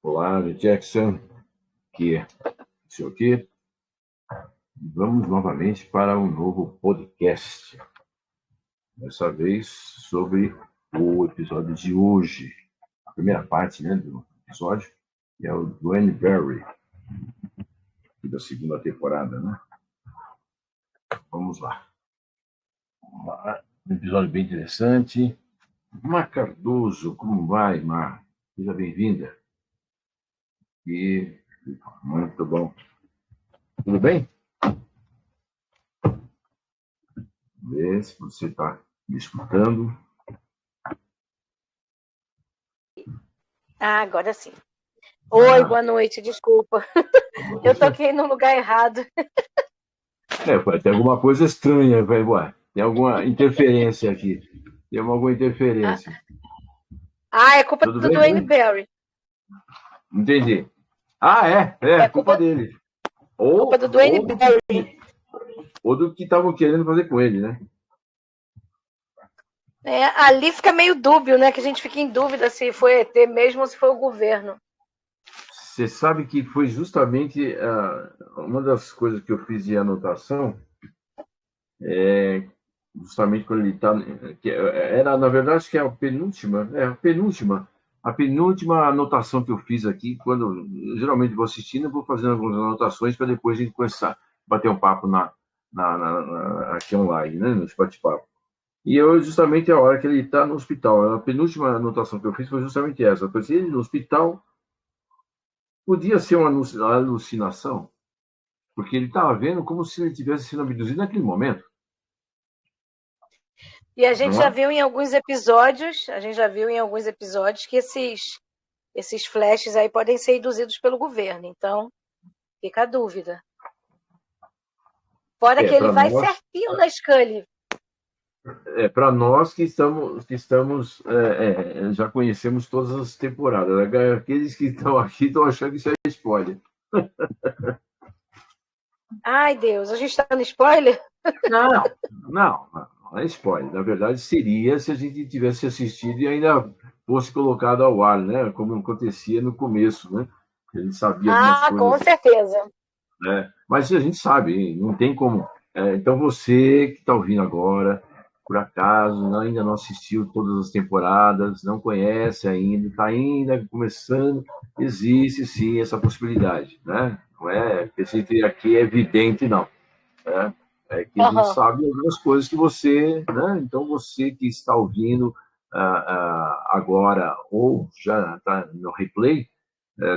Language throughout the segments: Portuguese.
Olá, Jackson, que é o senhor aqui. Vamos novamente para um novo podcast. Dessa vez sobre o episódio de hoje. A primeira parte, do episódio é o Duane Barry, da segunda temporada, né? Vamos lá. Um episódio bem interessante. Mar Cardoso, como vai, Mar? Seja bem-vinda. E muito bom. Tudo bem? Vê se você está me escutando. Agora sim. Oi, boa noite, desculpa. Eu toquei no lugar errado. Tem alguma coisa estranha, vai, ué. Tem alguma interferência aqui. Tem alguma interferência. É culpa Tudo do bem? Duane Barry. Entendi. É culpa dele. Culpa do Duane Barry. Ou do que estavam querendo fazer com ele, né? Ali fica meio dúbio, né? Que a gente fica em dúvida se foi ET mesmo ou se foi o governo. Você sabe que foi justamente uma das coisas que eu fiz de anotação, justamente quando ele está. Era, na verdade, acho que é a penúltima anotação que eu fiz aqui, quando geralmente vou assistindo, eu vou fazendo algumas anotações para depois a gente começar a bater um papo aqui online, né, no bate-papo. E eu, justamente a hora que ele está no hospital, a penúltima anotação que eu fiz foi justamente essa. Eu pensei, ele no hospital podia ser uma alucinação, porque ele estava vendo como se ele tivesse sido abduzido naquele momento. E a gente já viu em alguns episódios, que esses flashes aí podem ser induzidos pelo governo. Então, fica a dúvida. Fora que ele vai certinho na Scully. Para nós que estamos já conhecemos todas as temporadas. Aqueles que estão aqui estão achando que isso é spoiler. Ai, Deus, a gente está no spoiler? Não é spoiler. Na verdade, seria se a gente tivesse assistido e ainda fosse colocado ao ar, né? Como acontecia no começo, né? A gente sabia algumas coisas. Com certeza. Mas a gente sabe, não tem como. Então, você que está ouvindo agora, por acaso ainda não assistiu todas as temporadas, não conhece ainda, está ainda começando, existe sim essa possibilidade, né? Não é que esse aqui é evidente, não. Né? É que a gente sabe algumas coisas que você, né? Então, você que está ouvindo agora ou já está no replay,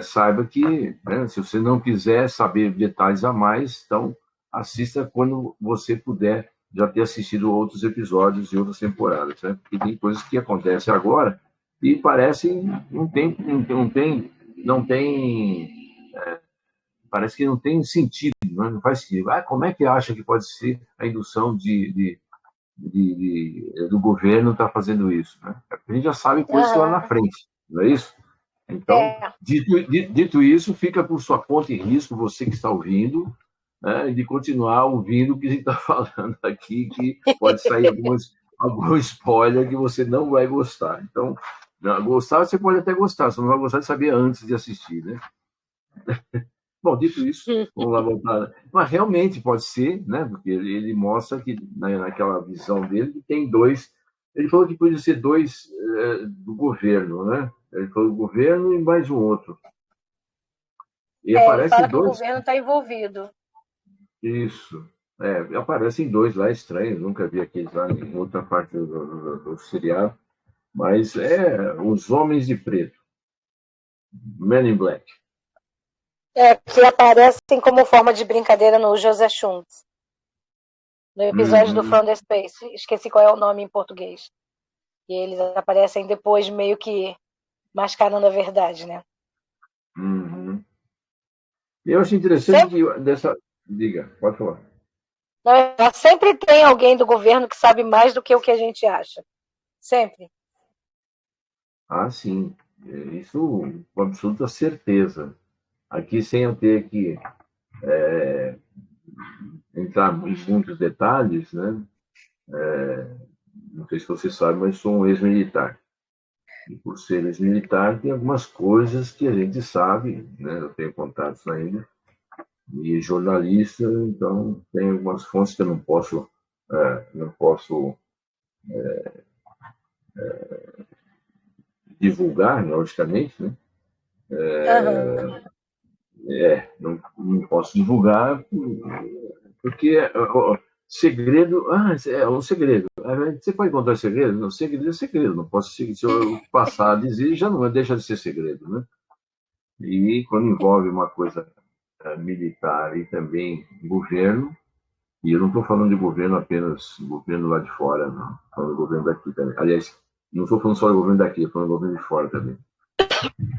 saiba que, né, se você não quiser saber detalhes a mais, então assista quando você puder já ter assistido outros episódios e outras temporadas, né? Porque tem coisas que acontecem agora e parecem não tem parece que não tem sentido, não faz sentido. Como é que acha que pode ser a indução do governo estar fazendo isso, né? A gente já sabe coisas lá na frente, não é isso? Então, dito isso, fica por sua conta e risco, você que está ouvindo, né, de continuar ouvindo o que a gente está falando aqui, que pode sair algum spoiler que você não vai gostar. Então, gostar, você pode até gostar, você não vai gostar de saber antes de assistir, né? Bom, dito isso, vamos lá voltar. Mas realmente pode ser, né? Porque ele mostra que naquela visão dele tem dois. Ele falou que podia ser dois do governo, né? Ele falou do governo e mais um outro. E ele fala aparecem que o dois. governo está envolvido. Isso. Aparecem dois lá estranhos, nunca vi aqueles lá em outra parte do seriado. Mas os Homens de Preto, Men in Black. Que aparecem como forma de brincadeira no José Schultz. No episódio do From the Space. Esqueci qual é o nome em português. E eles aparecem depois meio que mascarando a verdade, né? Uhum. Eu acho interessante que dessa... Diga, pode falar. Sempre tem alguém do governo que sabe mais do que o que a gente acha. Sempre. Sim. Isso com absoluta certeza. Aqui, sem eu ter que entrar em muitos detalhes, né? Não sei se você sabe, mas sou um ex-militar. E por ser ex-militar, tem algumas coisas que a gente sabe, né? Eu tenho contatos ainda, e jornalista, então tem algumas fontes que eu não posso divulgar, logicamente, né? Aham. Não posso divulgar porque segredo, é um segredo. Você pode contar segredo? Não, segredo é segredo. Não posso, se eu passar a dizer, já não deixa de ser segredo, né? E quando envolve uma coisa militar e também governo, e eu não estou falando de governo apenas governo lá de fora, não. Estou falando do governo daqui também. Aliás, não estou falando só do governo daqui, estou falando do governo de fora também.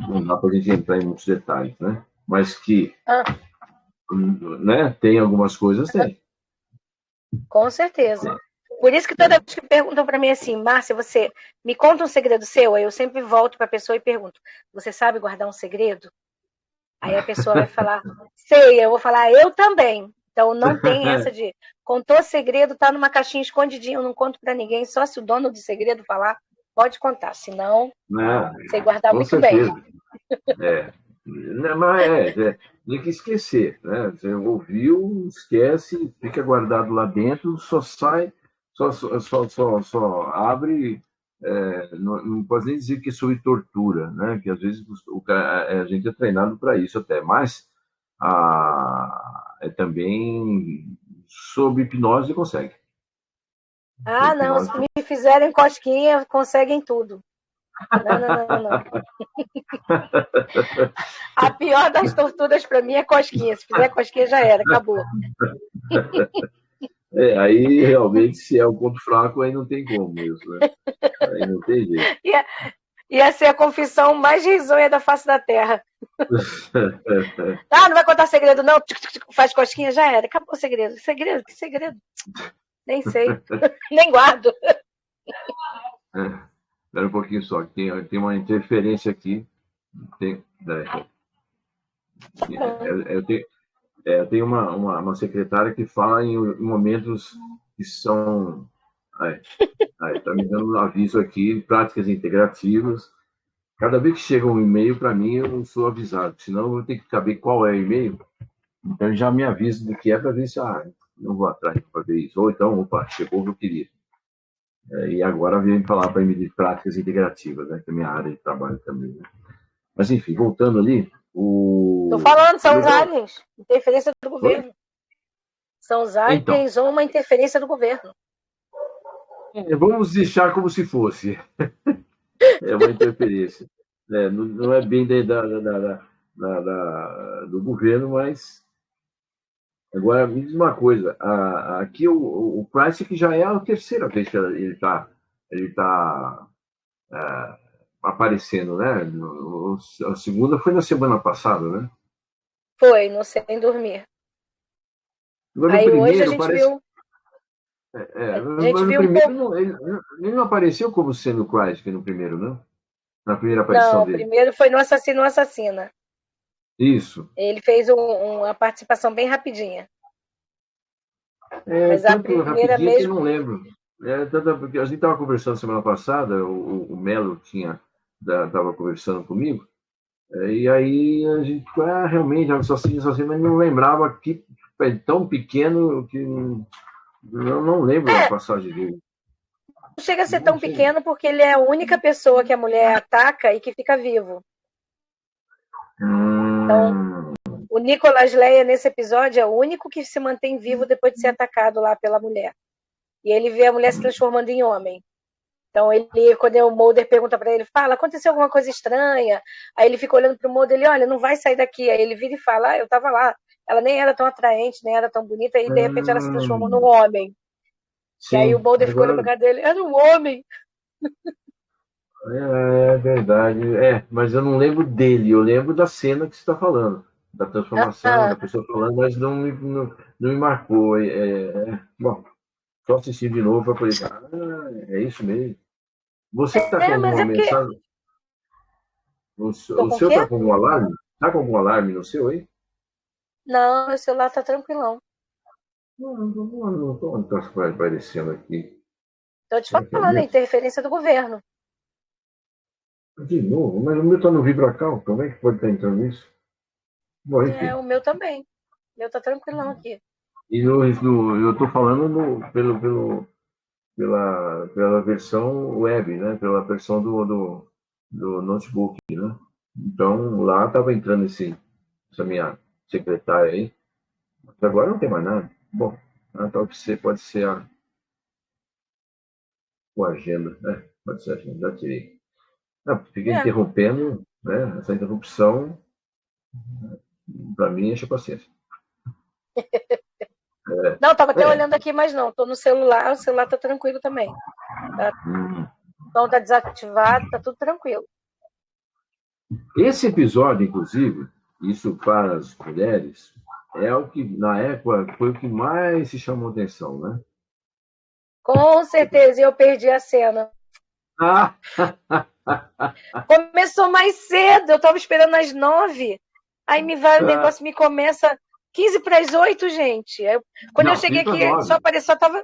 Não dá para a gente entrar em muitos detalhes, né? Mas que, Ah, né, tem algumas coisas, tem. com certeza. Por isso que toda vez que perguntam para mim assim, Márcia, você me conta um segredo seu, aí eu sempre volto para a pessoa e pergunto, você sabe guardar um segredo? Aí a pessoa vai falar, sei, eu vou falar, eu também. Então não tem essa de contou segredo, tá numa caixinha escondidinho, eu não conto para ninguém, só se o dono do segredo falar, pode contar, senão Né? sei guardar Com muito bem. certeza. É. Não, mas tem que esquecer, né? Você ouviu, esquece, fica guardado lá dentro, só sai, só abre. Não pode nem dizer que é sob tortura, né? Que às vezes a gente é treinado para isso até, mas é também sob hipnose consegue. Sob Ah, não, se hipnose. me fizerem cosquinha, conseguem tudo. Não, não, não, não. A pior das torturas para mim é cosquinha. Se fizer cosquinha, já era, acabou. Aí realmente, se é o ponto fraco, aí não tem como mesmo, né? Aí não tem jeito. Ia, ia ser a confissão mais risonha da face da terra. Ah, não vai contar segredo, não? Faz cosquinha, já era. Acabou o segredo. Segredo? Que segredo? Nem sei. Nem guardo. Espera um pouquinho só, tem uma interferência aqui. Tem, eu tenho uma secretária que fala em momentos que são. Está me dando um aviso aqui, práticas integrativas. Cada vez que chega um e-mail para mim, eu não sou avisado, senão eu vou ter que saber qual é o e-mail. Então já me avisa do que é para ver se não vou atrás para ver isso. Ou então, opa, chegou o que eu queria. E agora vem falar para mim de práticas integrativas, né, que é a minha área de trabalho também. Né? Mas enfim, voltando ali, Tô falando, o são os legal. aliens. Interferência do Oi? governo. São os Então, aliens ou uma interferência do governo. vamos deixar como se fosse. É uma interferência. Não é bem do governo, mas. Agora, me diz uma coisa: aqui o Price que já é a terceira vez que ele tá aparecendo, né? A segunda foi na semana passada, né? Foi, no Sem Dormir. Agora, no Aí hoje a primeiro, gente parece. viu. A gente Mas no viu um primeiro, pouco. ele não apareceu como sendo o Christ no primeiro, né? Na primeira aparição Não, dele. primeiro foi no Assassino Assassina. Isso. Ele fez uma participação bem rapidinha. Mas a Tanto primeira rapidinho que eu mesmo. não lembro. Porque a gente estava conversando semana passada, o Melo estava conversando comigo, e aí a gente, realmente, só assim, mas não lembrava que é tão pequeno que não lembro a É, passagem dele. não chega a ser Não tão sei. pequeno porque ele é a única pessoa que a mulher ataca e que fica vivo. Então, Hum, o Nicolas Leia, nesse episódio, é o único que se mantém vivo depois de ser atacado lá pela mulher. E ele vê a mulher se transformando em homem. Então, quando o Mulder pergunta para ele, fala, aconteceu alguma coisa estranha? Aí ele fica olhando para o Mulder, ele, olha, não vai sair daqui. Aí ele vira e fala, eu estava lá. Ela nem era tão atraente, nem era tão bonita, e de repente ela se transformou num homem. E aí o sim, Mulder ficou olhando agora pra cara dele, era um homem. é verdade. Mas eu não lembro dele, eu lembro da cena que você está falando, da transformação, da Ah, pessoa falando, mas não me marcou. Bom, só assistir de novo para poder. É isso mesmo. Você está com mas alguma é porque. mensagem? Tô O com o seu quê? está com algum alarme? Está com algum alarme no seu aí? Não, meu celular tá tranquilão. Não está aparecendo aqui. Tô te Será que é o falando, é meu? interferência do governo. De novo? Mas o meu está no VibraCal. Como é que pode estar entrando isso? Bom, enfim. O meu também. O meu tá tranquilão aqui. E eu estou falando pela versão web, né? Pela versão do notebook, né? Então, lá estava entrando essa minha secretária aí. Mas agora não tem mais nada. Bom, pode ser a agenda, né? Pode ser a agenda, já tirei. Não, fica É. interrompendo, né? Essa interrupção, para mim, enche a paciência. Não, tava até É. olhando aqui, mas não. Tô no celular, o celular tá tranquilo também. Tá, Hum. o som tá desativado, tá tudo tranquilo. Esse episódio, inclusive, isso para as mulheres, é o que, na época, foi o que mais se chamou atenção, né? Com certeza, eu perdi a cena. Ah! Começou mais cedo, eu tava esperando às 9. Aí me vai o negócio, me começa 15 para as 8, gente. Quando eu Não, cheguei 15 para aqui, 9. só tava.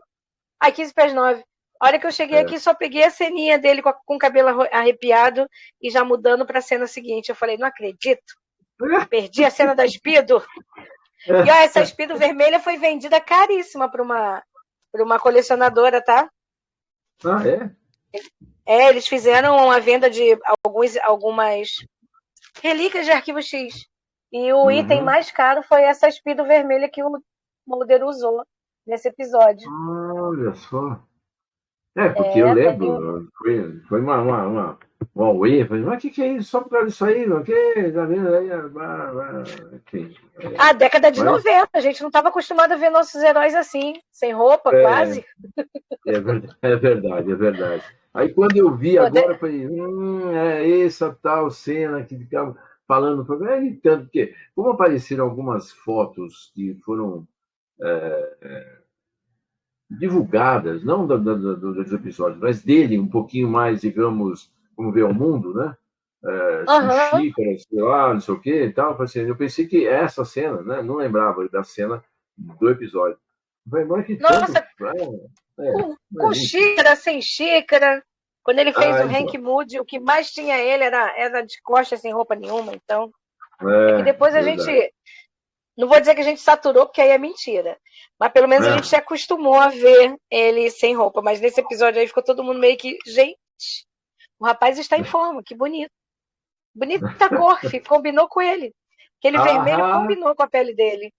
Aí 15 para as 9. A hora que eu cheguei É. aqui, só peguei a ceninha dele com o cabelo arrepiado e já mudando para a cena seguinte. Eu falei, não acredito. Perdi a cena da Speedo. E ó, essa Speedo vermelha foi vendida caríssima para uma colecionadora, tá? Ah, é? Eles fizeram uma venda de algumas relíquias de Arquivo X. E o item Uhum. mais caro foi essa Speedo vermelha que o Mulder usou nesse episódio. Olha só. É, porque eu É, lembro, foi uma UE, falei, mas o que é isso? Só por causa disso aí, não? Que, tá vendo aí? Enfim, a década de mas 90, a gente não estava acostumado a ver nossos heróis assim, sem roupa, é, quase. é verdade, é verdade. Aí quando eu vi Pô, agora, eu falei, é essa tal cena que ficava falando, tanto que, como apareceram algumas fotos que foram divulgadas, não dos episódios, mas dele um pouquinho mais, digamos, como ver o mundo, né? Com aham. xícaras, sei lá, não sei o que e tal. Assim, eu pensei que essa cena, né? Não lembrava da cena do episódio. Eu falei, mas que tanto. Nossa, com Enfim. xícara, sem xícara. Quando ele fez Ah, o Hank então. Moody, o que mais tinha ele era de costas, sem roupa nenhuma. Então, é que É, depois a gente. verdade. Não vou dizer que a gente saturou, porque aí é mentira. Mas pelo menos a gente se É. acostumou a ver ele sem roupa. Mas nesse episódio aí ficou todo mundo meio que. Gente, o rapaz está em forma, que bonito. Bonita cor, combinou com ele. Aquele vermelho Aham, combinou com a pele dele.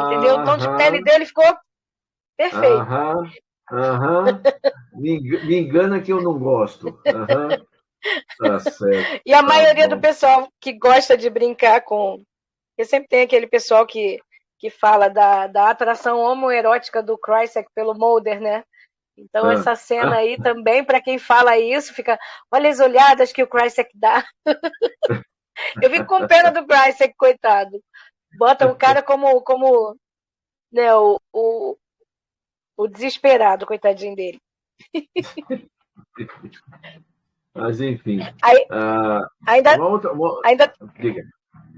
Entendeu? O tom de pele aham, dele ficou perfeito. aham, aham. Me engana que eu não gosto. Aham, tá certo, E a tá maioria do bom. pessoal que gosta de brincar com. Porque sempre tem aquele pessoal que fala da atração homoerótica do Krycek pelo Mulder, né? Então, Ah, essa cena ah, aí também, para quem fala isso, fica. Olha as olhadas que o Krycek dá. Eu fico com pena do Krycek, coitado. Bota o cara como né, o desesperado, coitadinho dele. mas, enfim. Aí, Ah, ainda, ainda, diga,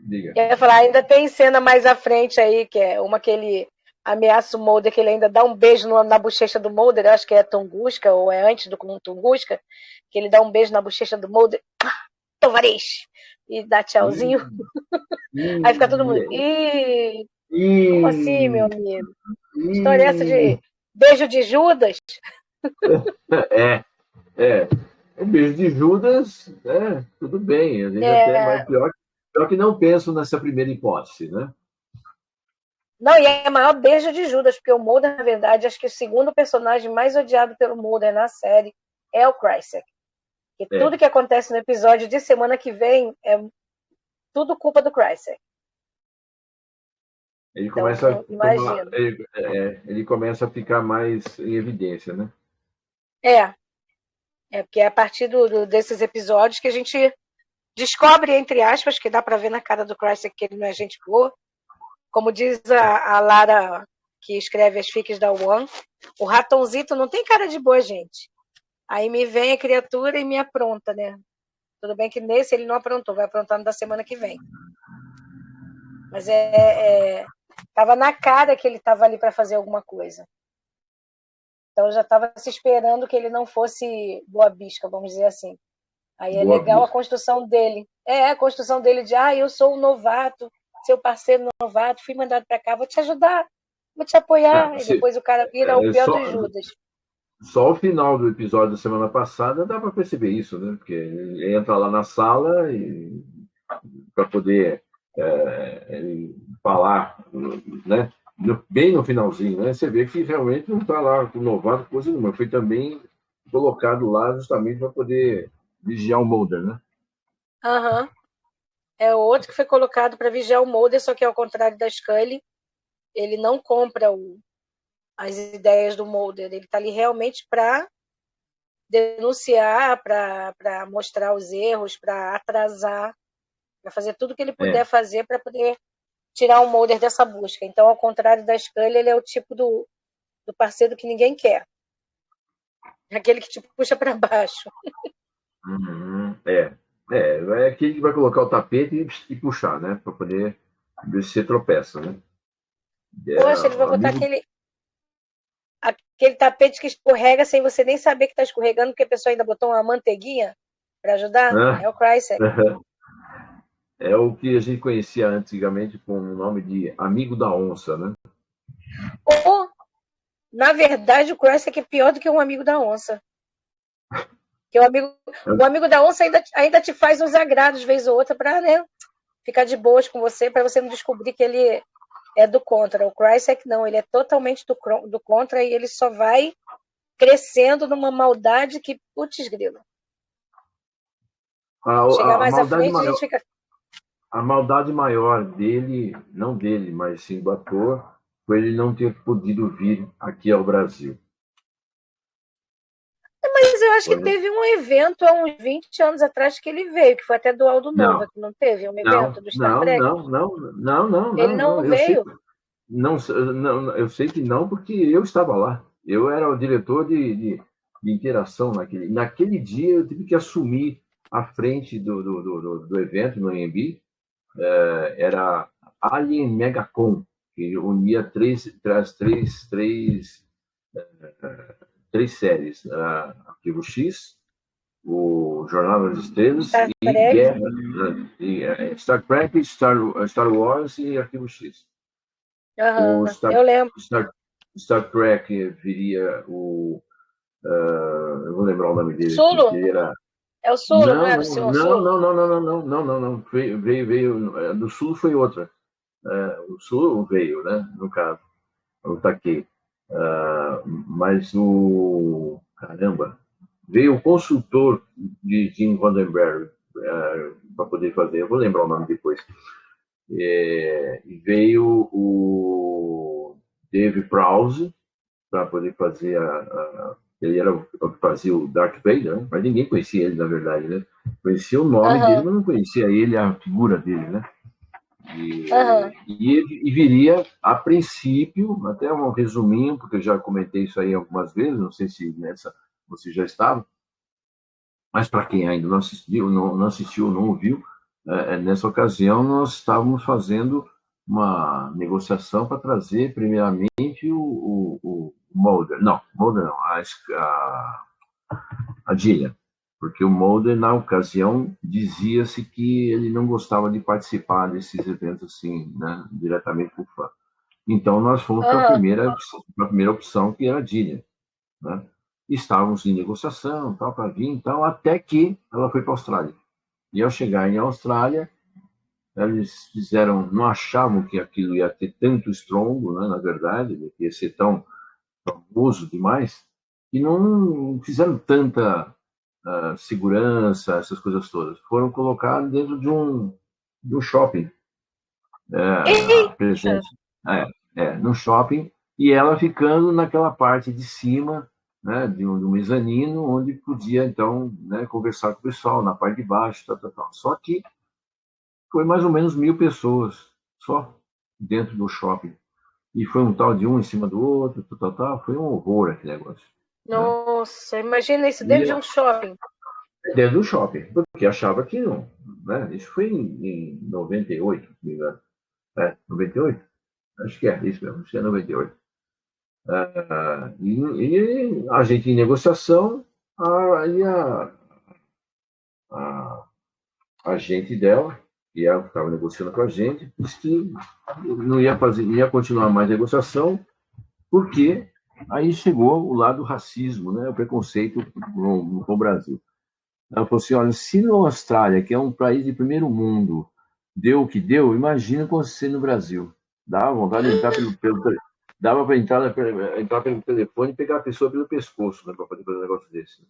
diga. eu ia falar, ainda tem cena mais à frente aí, que é uma que ele ameaça o Mulder, que ele ainda dá um beijo na bochecha do Mulder, eu acho que é Tunguska, ou é antes do Tunguska, que ele dá um beijo na bochecha do Mulder, Tovarich, e dá tchauzinho. Ih, Aí fica todo mundo, ih, ih, como assim, meu ih, amigo? História é essa ih. de beijo de Judas? É, é. O beijo de Judas, tudo bem. A gente até, É, mas pior que não penso nessa primeira hipótese, né? não, e é o maior beijo de Judas, porque o Mulder, na verdade, acho que o segundo personagem mais odiado pelo Mulder na série é o Krycek. E É. tudo que acontece no episódio de semana que vem é tudo culpa do Krycek. Ele começa a Então, tomar, imagina. ele começa a ficar mais em evidência, né? É, porque é a partir desses episódios que a gente descobre, entre aspas, que dá para ver na cara do Krycek que ele não é gente boa. Como diz a Lara, que escreve as fics da One, o ratãozito não tem cara de boa gente. Aí me vem a criatura e me apronta, né? Tudo bem que nesse ele não aprontou, vai aprontar no da semana que vem. Mas tava na cara que ele estava ali para fazer alguma coisa. Então eu já estava se esperando que ele não fosse boa bisca, vamos dizer assim. Aí é Boa legal a Vista. construção dele. A construção dele de, eu sou um novato, seu parceiro novato, fui mandado para cá, vou te ajudar, vou te apoiar. E depois o cara vira o pior Só, dos Judas. só o final do episódio da semana passada dá para perceber isso, né? Porque ele entra lá na sala e para poder falar, né? Bem no finalzinho, né? Você vê que realmente não está lá com novato, coisa nenhuma. Foi também colocado lá justamente para poder vigiar o Mulder, né? Aham. É outro que foi colocado para vigiar o Mulder, só que ao contrário da Scully, ele não compra as ideias do Mulder. Ele está ali realmente para denunciar, para mostrar os erros, para atrasar, para fazer tudo o que ele É, puder fazer para poder tirar o Mulder dessa busca. Então, ao contrário da Scully, ele é o tipo do parceiro que ninguém quer. Aquele que te puxa para baixo. uhum, é aquele que vai colocar o tapete e puxar, né? Para poder ver se você tropeça, né? Poxa, ele vai botar Amigo, aquele tapete que escorrega sem você nem saber que está escorregando, porque a pessoa ainda botou uma manteiguinha para ajudar. né? É o Krycek. É o que a gente conhecia antigamente com o nome de amigo da onça, né? Ou, na verdade, o Krycek é pior do que um amigo da onça. Porque o amigo da onça ainda te faz uns agrados, vez ou outra, para, né, ficar de boas com você, para você não descobrir que ele é do contra. O Krycek não, ele é totalmente do contra e ele só vai crescendo numa maldade que, putz grilo. A, Chegar a mais à maldade frente, a maior, gente fica. a maldade maior dele, não dele, mas sim do ator, foi ele não ter podido vir aqui ao Brasil. Mas eu acho que Foi, teve um evento há uns 20 anos atrás que ele veio, que foi até do Aldo Nova, não, que não teve um evento não, do Star não, Trek. não, não, não, não, Ele não, não não. Eu sei, veio. não, não, eu sei que não, porque eu estava lá. Eu era o diretor de interação naquele dia. Eu tive que assumir a frente do evento no AMB. Era Alien Megacon, que unia três séries: Arquivo X, o Jornal das Estrelas Star e Trek. Guerra, Star Trek, Star Wars e Arquivo X. O Uhum, eu lembro. Star Trek viria eu vou lembrar o nome dele aqui, Solo? que ele era. É o Solo, não Não, era o não, senhor não, Solo? não, não, não, não, não, não, não, não. Veio, do Sul foi outra. O Sul veio, né? No caso, o Takei. Mas caramba, veio o consultor de Jim Roddenberry para poder fazer. Eu vou lembrar o nome depois. Veio o Dave Prowse para poder fazer ele era o que fazia o Darth Vader, né? Mas ninguém conhecia ele, na verdade, né? Conhecia o nome dele, Aham, mas não conhecia ele, a figura dele, né? E, aham. e viria, a princípio, até um resuminho, porque eu já comentei isso aí algumas vezes, não sei se nessa você já estava, mas para quem ainda não assistiu, não ouviu, nessa ocasião nós estávamos fazendo uma negociação para trazer, primeiramente, o Mulder. Não, Mulder não, a Gillian. Porque o Mulder, na ocasião, dizia-se que ele não gostava de participar desses eventos assim, né, diretamente com o fã. Então, nós fomos para Aham. a primeira opção, que era a Gillian, né? Estávamos em negociação, tal, para vir, tal, até que ela foi para a Austrália. E ao chegar em Austrália, eles fizeram, não achavam que aquilo ia ter tanto estrondo, né, na verdade, ia ser tão famoso demais, e não fizeram tanta segurança, essas coisas todas. Foram colocados dentro de um shopping, a Eita! presença, no shopping, e ela ficando naquela parte de cima, né, de um mezanino, onde podia, então, né, conversar com o pessoal, na parte de baixo, tal, tal, tal. Só que foi mais ou menos 1.000 pessoas, só dentro do shopping. E foi um tal de um em cima do outro, tal, tal, tal. Foi um horror aquele negócio. Né? Nossa, imagina isso E dentro de um shopping. dentro do shopping, porque achava que não. Né? Isso foi em 98, se não me engano. 98? Acho que é isso mesmo, acho que é 98. E a gente em negociação, aí a agente dela, e ela estava negociando com a gente, disse que não ia fazer, não ia continuar mais a negociação, porque aí chegou o lado do racismo, né, o preconceito com o Brasil. Ela falou assim: olha, se na Austrália, que é um país de primeiro mundo, deu o que deu, imagina com você no Brasil. Dava vontade de entrar dava para entrar pelo telefone e pegar a pessoa pelo pescoço, né, para poder fazer um negócio desse.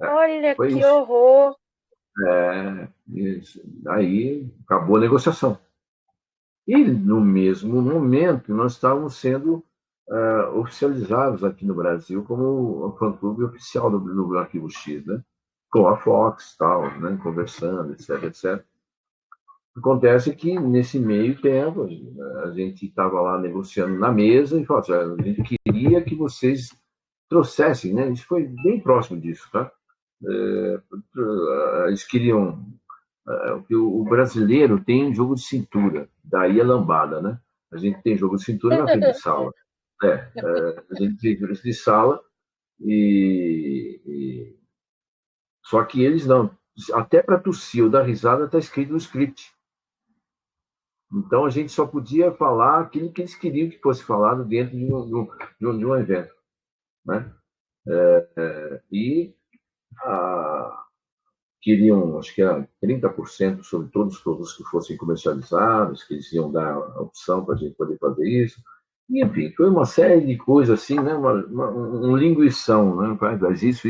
Olha Foi que isso. horror. Isso. Aí acabou a negociação. E no mesmo momento, nós estávamos sendo oficializados aqui no Brasil como o fã-clube oficial do Arquivo X, né? Com a Fox, tal, né? Conversando, etc, etc. Acontece que, nesse meio tempo, a gente estava lá negociando na mesa e falou assim: a gente queria que vocês trouxessem, né? Isso foi bem próximo disso, tá? Eles queriam que o brasileiro tem um jogo de cintura, daí a lambada, né? A gente tem jogo de cintura na frente de sala. A gente tem frente de sala e... Só que eles não. Até para tossir ou dar risada está escrito no script. Então a gente só podia falar aquilo que eles queriam que fosse falado dentro de um evento, né? E queriam, acho que era 30% sobre todos os produtos que fossem comercializados, que eles iam dar a opção para a gente poder fazer isso. E, enfim, foi uma série de coisas assim, né? Um linguição, né? Faz isso,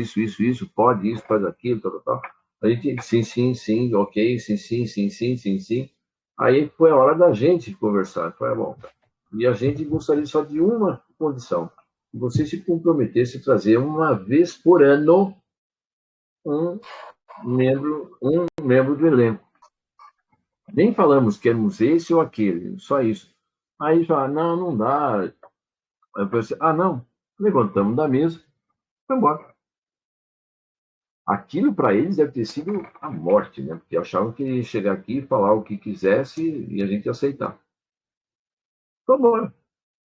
pode isso, faz aquilo, tal, tal, tal. A gente, sim, ok, sim. Aí foi a hora da gente conversar. Foi bom. E a gente gostaria só de uma condição: que você se comprometesse a trazer uma vez por ano um um membro do elenco. Nem falamos que éramos esse ou aquele, só isso. Aí já, não, não dá. Aí eu pensei, não. Levantamos da mesa, foi embora. Aquilo para eles deve ter sido a morte, né? Porque achavam que ia chegar aqui, falar o que quisesse e a gente ia aceitar. Foi embora.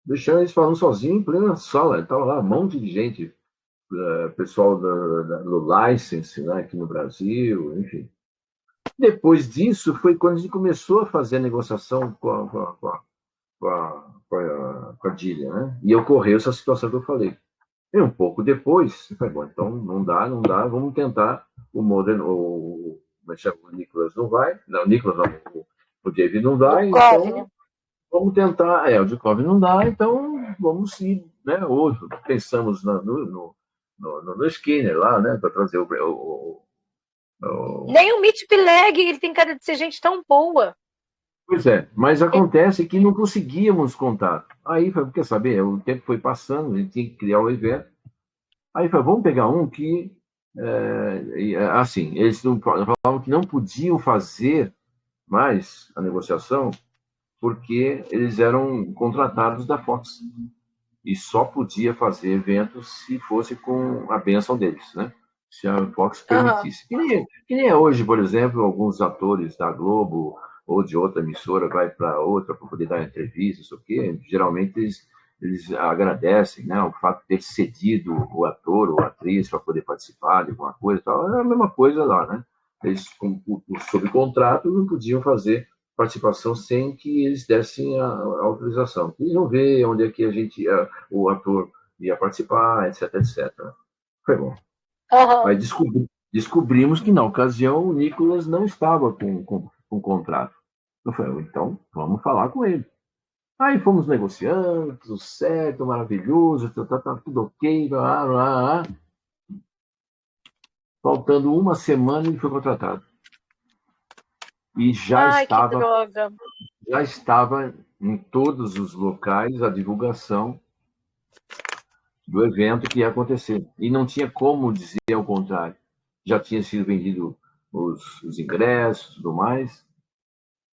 Deixando eles falando sozinhos em plena sala. Estava lá um monte de gente, pessoal do license, né, aqui no Brasil, enfim. Depois disso, foi quando a gente começou a fazer a negociação com a Dilha, né? E ocorreu essa situação que eu falei. E um pouco depois, eu falei, bom, então não dá, vamos tentar o Modern, o Nicolas não vai, não, o Nicolas não, o David não dá, Dukov, né? então vamos tentar, o Dukov não dá, então vamos ir, né? Hoje pensamos no Skinner lá, né, para trazer Nem o Mitch Pileggi, ele tem cara de ser gente tão boa. Pois é, mas acontece que não conseguíamos contar. Aí, quer saber, o tempo foi passando, a gente tinha que criar o evento. Aí, vamos pegar um que, assim, eles não, falavam que não podiam fazer mais a negociação porque eles eram contratados da Fox e só podia fazer eventos se fosse com a benção deles, né? Se a Fox permitisse. Que nem é hoje, por exemplo, alguns atores da Globo ou de outra emissora vai para outra para poder dar entrevista, isso aqui. Geralmente eles agradecem, né, o fato de ter cedido o ator ou a atriz para poder participar de alguma coisa, tal. É a mesma coisa lá, né? Eles, sob contrato, não podiam fazer participação sem que eles dessem a autorização. Eles vão ver onde é que o ator ia participar, etc, etc. Foi bom. Mas descobrimos que, na ocasião, o Nicolas não estava com contrato. Eu falei, então, vamos falar com ele. Aí fomos negociando, tudo certo, maravilhoso, tá tudo ok, Faltando uma semana, ele foi contratado. E Ai, que droga. já estava em todos os locais a divulgação do evento que ia acontecer. E não tinha como dizer ao contrário. Já tinha sido vendido os ingressos e tudo mais.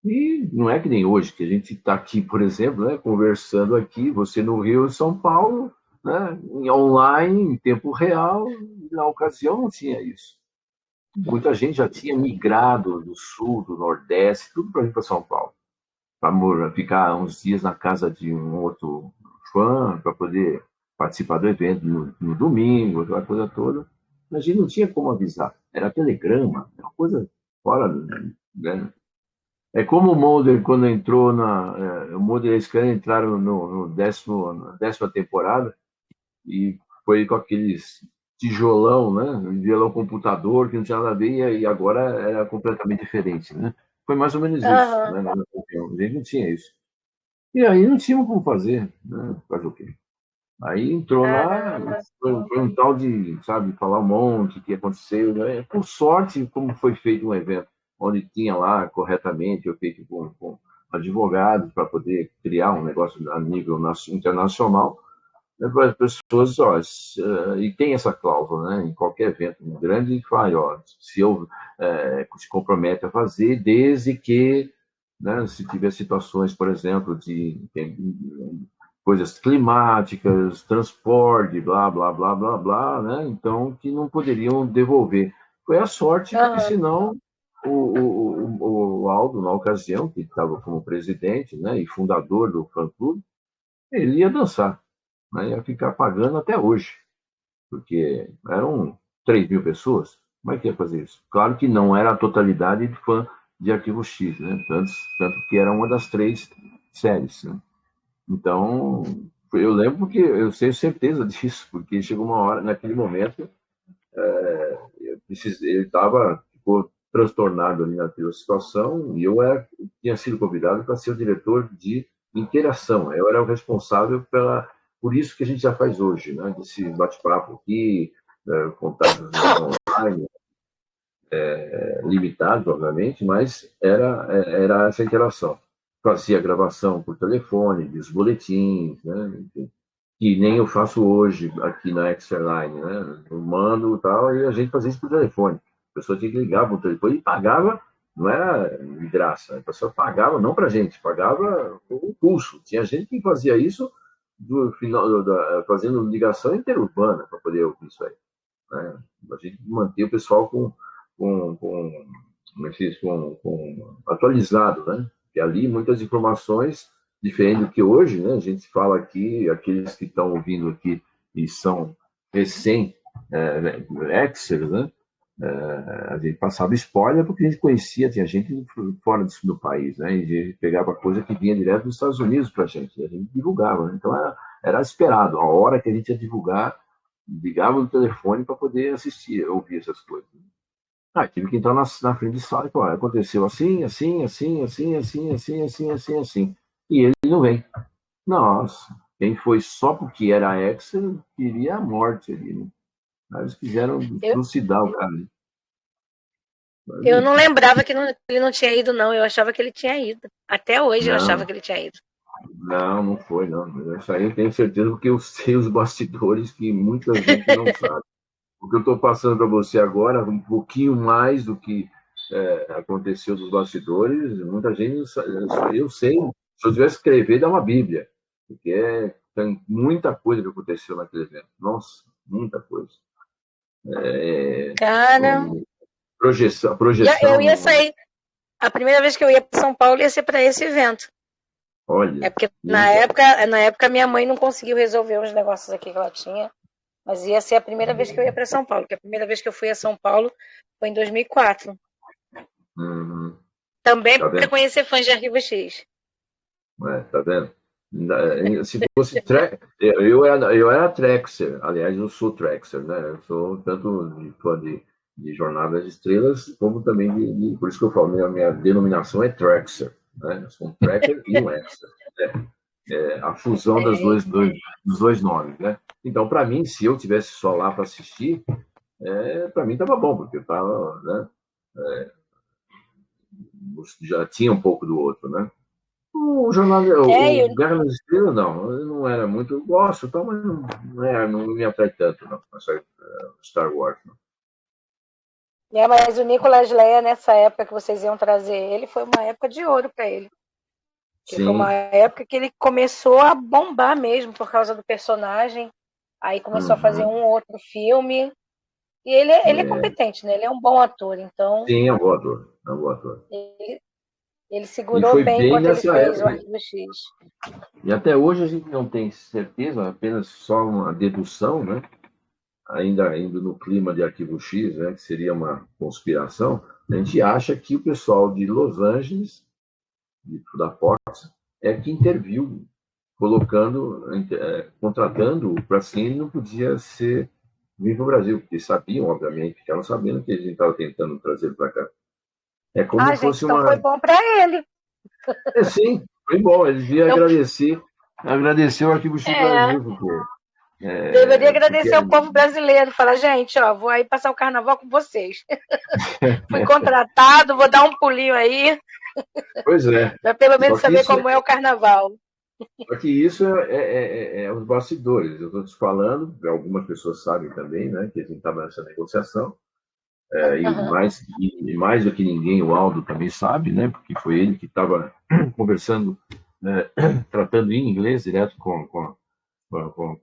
E não é que nem hoje, que a gente está aqui, por exemplo, né, conversando aqui, você no Rio e São Paulo, né, online, em tempo real. Na ocasião não tinha isso. Muita gente já tinha migrado do Sul, do Nordeste, tudo para vir para São Paulo. Para ficar uns dias na casa de um outro fã, para poder participar do evento no domingo, aquela coisa toda. A gente não tinha como avisar. era telegrama, é uma coisa fora, né? É como o Mulder, quando entrou o Mulder e a Scully entraram na 10ª temporada, e foi com aqueles tijolão, né? Violão computador, que não tinha nada a ver, e agora era completamente diferente, né? Foi mais ou menos isso, Aham. né? Na minha opinião. A gente não tinha isso. E aí não tinha como fazer, né? Fazer o quê? Aí entrou lá, Caramba. foi um tal de, sabe, falar um monte que aconteceu, né? Por sorte, como foi feito um evento onde tinha lá corretamente, foi feito com advogados para poder criar um negócio a nível internacional, né, para as pessoas, ó, e tem essa cláusula, né, em qualquer evento um grande, fala, ó, se eu se compromete a fazer, desde que, né, se tiver situações, por exemplo, de coisas climáticas, transporte, blá, blá, blá, blá, blá, né, então que não poderiam devolver. Foi a sorte, porque Aham. senão o Aldo, na ocasião, que estava como presidente, né, e fundador do fã-clube, ele ia dançar, né, ia ficar pagando até hoje, porque eram 3.000 pessoas. Como é que ia fazer isso? Claro que não era a totalidade de fã de Arquivo X, né? Tanto que era uma das 3 séries. Né? Então, eu lembro porque eu tenho certeza disso, porque chegou uma hora, naquele momento, ele ficou transtornado ali naquela situação, e tinha sido convidado para ser o diretor de interação. Eu era o responsável por isso que a gente já faz hoje, né? Desse bate-papo aqui, contatos online, limitados, obviamente, mas era essa interação. Fazia gravação por telefone, dos boletins, né? Enfim, que nem eu faço hoje aqui na Extraline, né? Eu mando e tal, e a gente fazia isso por telefone. A pessoa tinha que ligar para o telefone e pagava, não era de graça, a pessoa pagava não para a gente, pagava o pulso. Tinha gente que fazia isso do final, fazendo ligação interurbana para poder ouvir isso aí. Né? A gente manter o pessoal como é que diz, atualizado, né? E ali muitas informações diferentes do que hoje, né? A gente fala aqui, aqueles que estão ouvindo aqui e são recém exers, né? A gente passava spoiler porque a gente conhecia, tinha gente fora do país, né? E a gente pegava coisa que vinha direto dos Estados Unidos para a gente, e a gente divulgava, né? Então era esperado, a hora que a gente ia divulgar, ligava no telefone para poder assistir, ouvir essas coisas. Tive que entrar na frente de sala e falar, aconteceu assim, assim, assim, assim, assim, assim, assim, assim, assim. E ele não vem. Nossa, quem foi só porque era Excel queria a morte ali, né? Aí eles quiseram Eu, trucidar o cara ali. Mas, eu não enfim. lembrava que ele não tinha ido, não. Eu achava que ele tinha ido. Até hoje eu achava Não, que ele tinha ido. não foi, não. Isso aí eu tenho certeza porque eu sei os bastidores que muita gente não sabe. O que eu estou passando para você agora, um pouquinho mais do que aconteceu dos bastidores, muita gente não sabe. Eu sei, se eu tivesse que escrever, dá uma Bíblia, porque tem muita coisa que aconteceu naquele evento. Nossa, muita coisa. Cara, Projeção, eu ia projeção, sair. A primeira vez que eu ia para São Paulo ia ser para esse evento. É olha, porque nem na época minha mãe não conseguiu resolver uns negócios aqui que ela tinha. Mas ia ser a primeira vez que eu ia para São Paulo, porque a primeira vez que eu fui a São Paulo foi em 2004. uhum, Também tá para vendo? conhecer fãs de Arquivo X. Tá vendo? Se fosse eu era Trexer, aliás, eu sou Trexer, né? Eu sou tanto fã de Jornada das Estrelas, como também por isso que eu falo, minha denominação é Trexer, né? Eu sou um Trekker e um Exer, né? A fusão É, dos dois nomes, né? Então, para mim, se eu tivesse só lá para assistir, para mim estava bom, porque eu tava, né? Já tinha um pouco do outro, né? O jornal, o eu, Guerra nas Estrelas, não, eu não era muito, eu gosto, tal, mas não me atrai tanto, não, Star Wars, não. mas o Nicolas Leia, nessa época que vocês iam trazer ele, foi uma época de ouro para ele. Que foi uma Sim, época que ele começou a bombar mesmo por causa do personagem. Aí começou a fazer uhum, um ou outro filme. E ele é competente, né? Ele é um bom ator. Então, sim, é um bom ator, é um bom ator. ele, ele E segurou foi bem bem enquanto ele nessa fez o época, Arquivo X. e até hoje a gente não tem certeza, apenas só uma dedução, né? ainda indo no clima de Arquivo X, né, que seria uma conspiração, a gente acha que o pessoal de Los Angeles, da Fox, é que interviu, colocando, contratando para assim, ele não podia ser vir para o Brasil, porque sabiam, obviamente, ficaram sabendo que a gente estava tentando trazer para cá. É como gente, fosse então uma. foi bom para ele. Sim, foi bom. Eles deviam Então, agradecer o Arquivo X Brasil, deveria porque agradecer ao povo brasileiro. Falar, gente, ó, vou aí passar o carnaval com vocês. Fui contratado, vou dar um pulinho aí. Pois é. Para pelo Só menos que saber isso, como é o carnaval. só que isso é os bastidores. Eu estou te falando, algumas pessoas sabem também, né, que a gente estava nessa negociação. Uhum. E mais do que ninguém, o Aldo também sabe, né? Porque foi ele que estava conversando, tratando em inglês direto com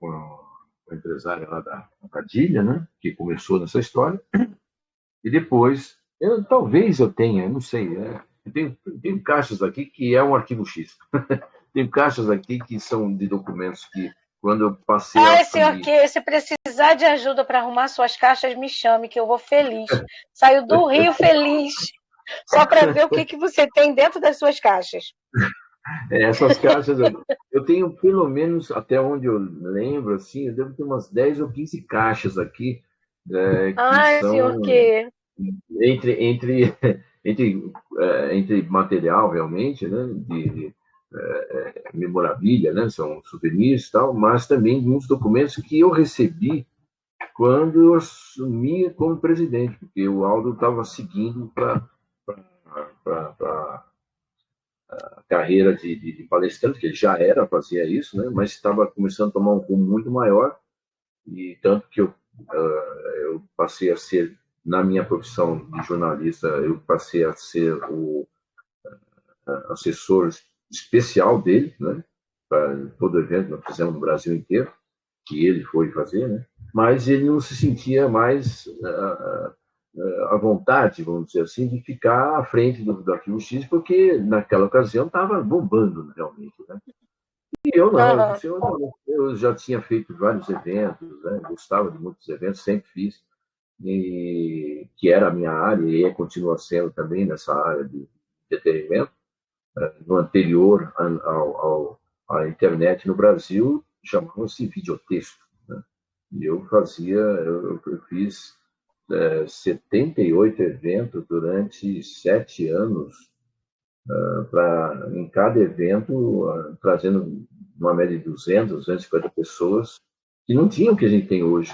a empresária lá da Padilha, né? Que começou nessa história. E depois, talvez eu tenha, não sei, tenho caixas aqui que é um arquivo X. Tem caixas aqui que são de documentos que, quando eu passei Senhor, que se precisar de ajuda para arrumar suas caixas, me chame, que eu vou feliz. Saio do Rio feliz, só para ver o que você tem dentro das suas caixas. Essas caixas, eu tenho pelo menos, até onde eu lembro, assim, eu devo ter umas 10 ou 15 caixas aqui, que Senhor, são que... entre, entre, entre material, realmente, né, de memorabilia, né, são souvenirs e tal, mas também uns documentos que eu recebi quando eu assumi como presidente, porque o Aldo estava seguindo para a carreira de palestrante, que ele já era, fazia isso, né, mas estava começando a tomar um rumo muito maior, e tanto que eu passei a ser, na minha profissão de jornalista, eu passei a ser o assessor especial dele, né, para todo evento que nós fizemos no Brasil inteiro, que ele foi fazer, né, mas ele não se sentia mais à vontade, vamos dizer assim, de ficar à frente do Arquivo X, porque naquela ocasião estava bombando realmente, né? E eu não, eu já tinha feito vários eventos, né? Gostava de muitos eventos, sempre fiz, e que era a minha área e continua sendo também nessa área de entretenimento. No anterior à internet no Brasil, chamava-se videotexto, né? E eu fiz 78 eventos durante 7 anos, em cada evento, trazendo uma média de 200, 250 pessoas, que não tinham o que a gente tem hoje,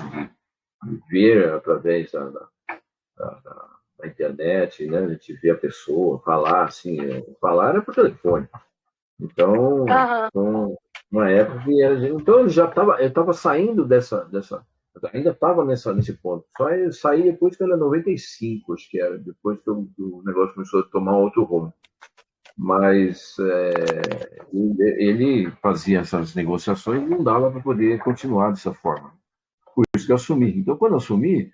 de ver através da internet, né? A gente vê a pessoa, falar, assim, falar era por telefone. Então, uma época que era, então eu estava saindo ainda estava nesse ponto. Só eu saí depois que era 95, acho que era, depois que o negócio começou a tomar outro rumo. Mas ele fazia essas negociações e não dava para poder continuar dessa forma. Por isso que eu assumi. Então, quando eu assumi,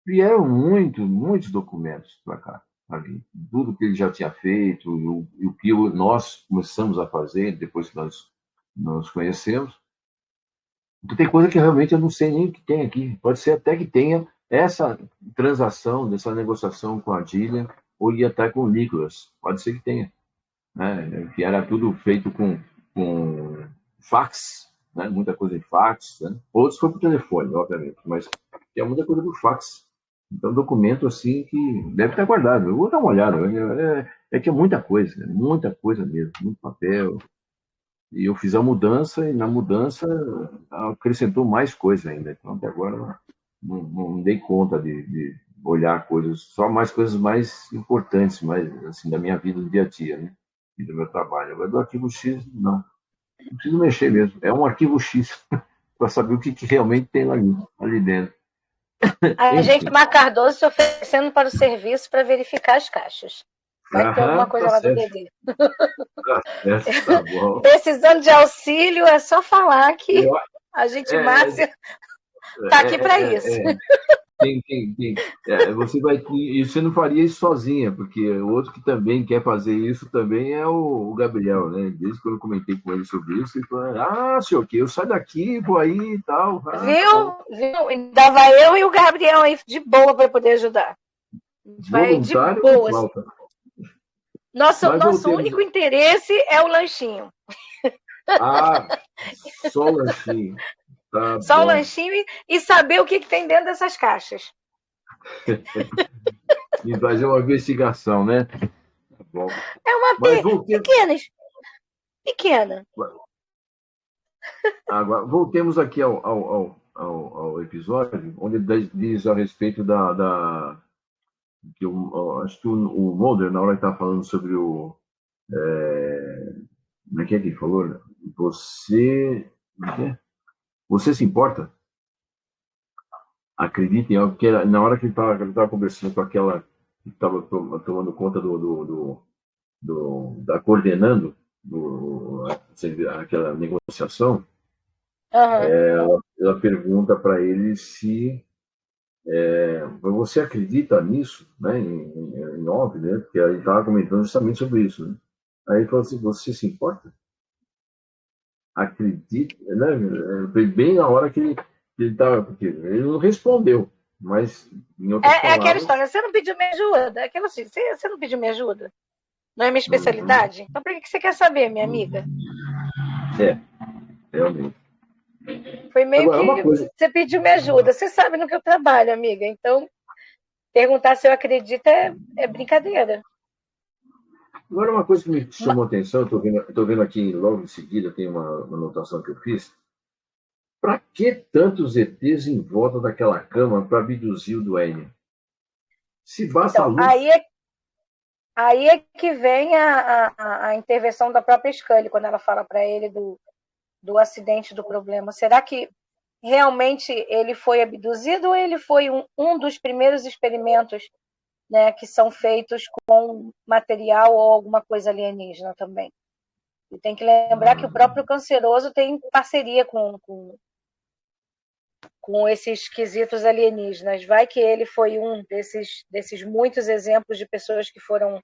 vieram muitos documentos para cá, ali. Tudo que ele já tinha feito e o que nós começamos a fazer depois que nós nos conhecemos. Então, tem coisa que realmente eu não sei nem o que tem aqui. Pode ser até que tenha essa transação, dessa negociação com a Dillian, ou ia até com o Nicholas. Pode ser que tenha. Né? Que era tudo feito com fax, né? Muita coisa em fax. Né? Outros foi por telefone, obviamente, mas é muita coisa do fax. Então, documento assim que deve estar guardado. Eu vou dar uma olhada. É que é muita coisa mesmo, muito papel. E eu fiz a mudança, e na mudança acrescentou mais coisa ainda. Então, até agora não dei conta de olhar coisas, só mais coisas mais importantes, mais assim, da minha vida do dia a dia, né? E do meu trabalho. Agora, do arquivo X, não preciso mexer mesmo. É um arquivo X para saber o que realmente tem ali dentro. A gente, Enfim. Mar Cardoso, se oferecendo para o serviço para verificar as caixas. Vai ter alguma coisa Tá lá do certo. Dedê. Tá bom. Precisando de auxílio, é só falar que Eu, a gente, é, Márcia, está aqui para isso. Você vai, e você não faria isso sozinha, porque o outro que também quer fazer isso também é o Gabriel, né? Desde quando eu comentei com ele sobre isso, ele falou: ah, sei o quê, eu saio daqui, vou aí e tal. Ah, tá bom. Viu? Ainda vai eu e o Gabriel aí de boa para poder ajudar. A gente vai de Voluntário não boa. falta. Nosso, Mas nosso voltemos. único interesse é o lanchinho. Ah, só lanchinho. Tá Só o bom. lanchinho e saber o que tem dentro dessas caixas. E fazer uma investigação, né? Tá bom. É uma Mas voltemos. pequena, pequena. Agora, voltemos aqui ao episódio, onde ele diz a respeito que acho que o Mulder, na hora que estava falando sobre o. Como é que ele falou? Você. Como é que é? Você se importa? Acredita em algo, porque na hora que ele estava conversando com aquela que estava tomando conta da coordenando aquela negociação, Uhum. ela pergunta para ele se você acredita nisso, né, em off, né, porque ele estava comentando justamente sobre isso, né? Aí ele falou assim, você se importa? Acredita, né? Bem na hora que ele estava, porque ele não respondeu, mas em outras É aquela palavras, história, você não pediu minha ajuda. É aquela assim, você não pediu minha ajuda. Não é minha uhum, especialidade? Então, por que você quer saber, minha amiga? é, realmente. Foi meio Agora, uma que coisa, você pediu minha ajuda. Você sabe no que eu trabalho, amiga. Então, perguntar se eu acredito é brincadeira. agora uma coisa que me chamou a atenção, tô vendo aqui logo em seguida, tem uma anotação que eu fiz. Para que tantos ETs em volta daquela cama para abduzir o Duane? Se basta a Então, luz. aí é que vem a intervenção da própria Scully, quando ela fala para ele do acidente, do problema. Será que realmente ele foi abduzido ou ele foi um dos primeiros experimentos, né, que são feitos com material ou alguma coisa alienígena também? E tem que lembrar que o próprio canceroso tem parceria com esses quesitos alienígenas. Vai que ele foi um desses muitos exemplos de pessoas que foram,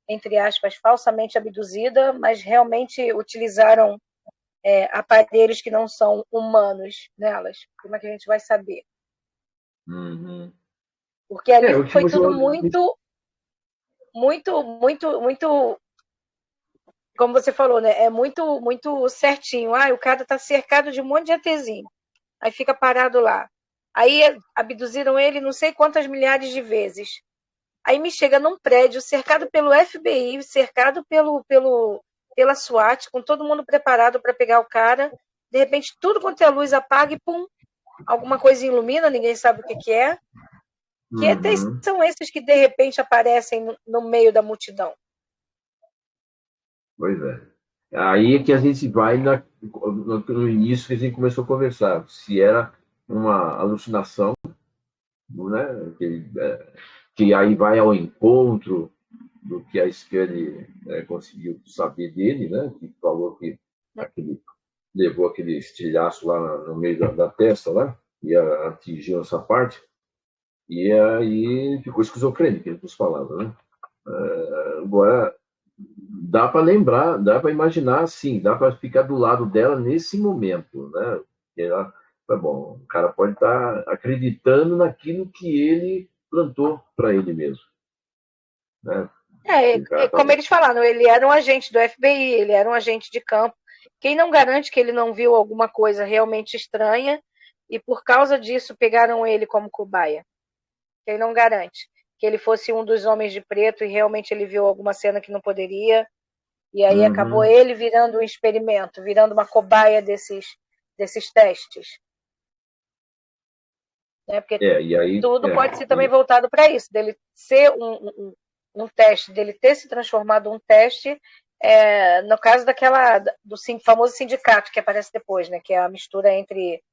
entre aspas, falsamente abduzidas, mas realmente utilizaram aparelhos que não são humanos nelas. Como é que a gente vai saber? Uhum. Porque ali O que foi chamou. tudo muito, muito, muito, muito, como você falou, né? É muito, muito certinho. Ah, o cara está cercado de um monte de ETzinho. Aí fica parado lá. Aí abduziram ele não sei quantas milhares de vezes. Aí me chega num prédio cercado pelo FBI, cercado pela SWAT, com todo mundo preparado para pegar o cara. De repente, tudo quanto é luz apaga e pum, alguma coisa ilumina, ninguém sabe o que é. Que ETs Uhum. são esses que de repente aparecem no meio da multidão? Pois é. Aí é que a gente vai no início que a gente começou a conversar. Se era uma alucinação, né? Que aí vai ao encontro do que a Scully conseguiu saber dele, né? Que falou que aquele, levou aquele estilhaço lá no meio da testa, lá, e atingiu essa parte. E aí ficou esquizofrênico, em outras palavras, né? Agora, dá para lembrar, dá para imaginar, sim, dá para ficar do lado dela nesse momento, né? Ela, tá bom, o cara pode estar acreditando naquilo que ele plantou para ele mesmo, né? O cara tá, Como eles falaram, ele era um agente do FBI, ele era um agente de campo. Quem não garante que ele não viu alguma coisa realmente estranha e por causa disso pegaram ele como cobaia? Quem não garante que ele fosse um dos homens de preto e realmente ele viu alguma cena que não poderia e aí acabou uhum. ele virando um experimento, virando uma cobaia desses testes, né? Porque E aí, tudo pode ser também voltado para isso, dele ser um teste, dele ter se transformado um teste, no caso do famoso sindicato que aparece depois, né? Que é a mistura entre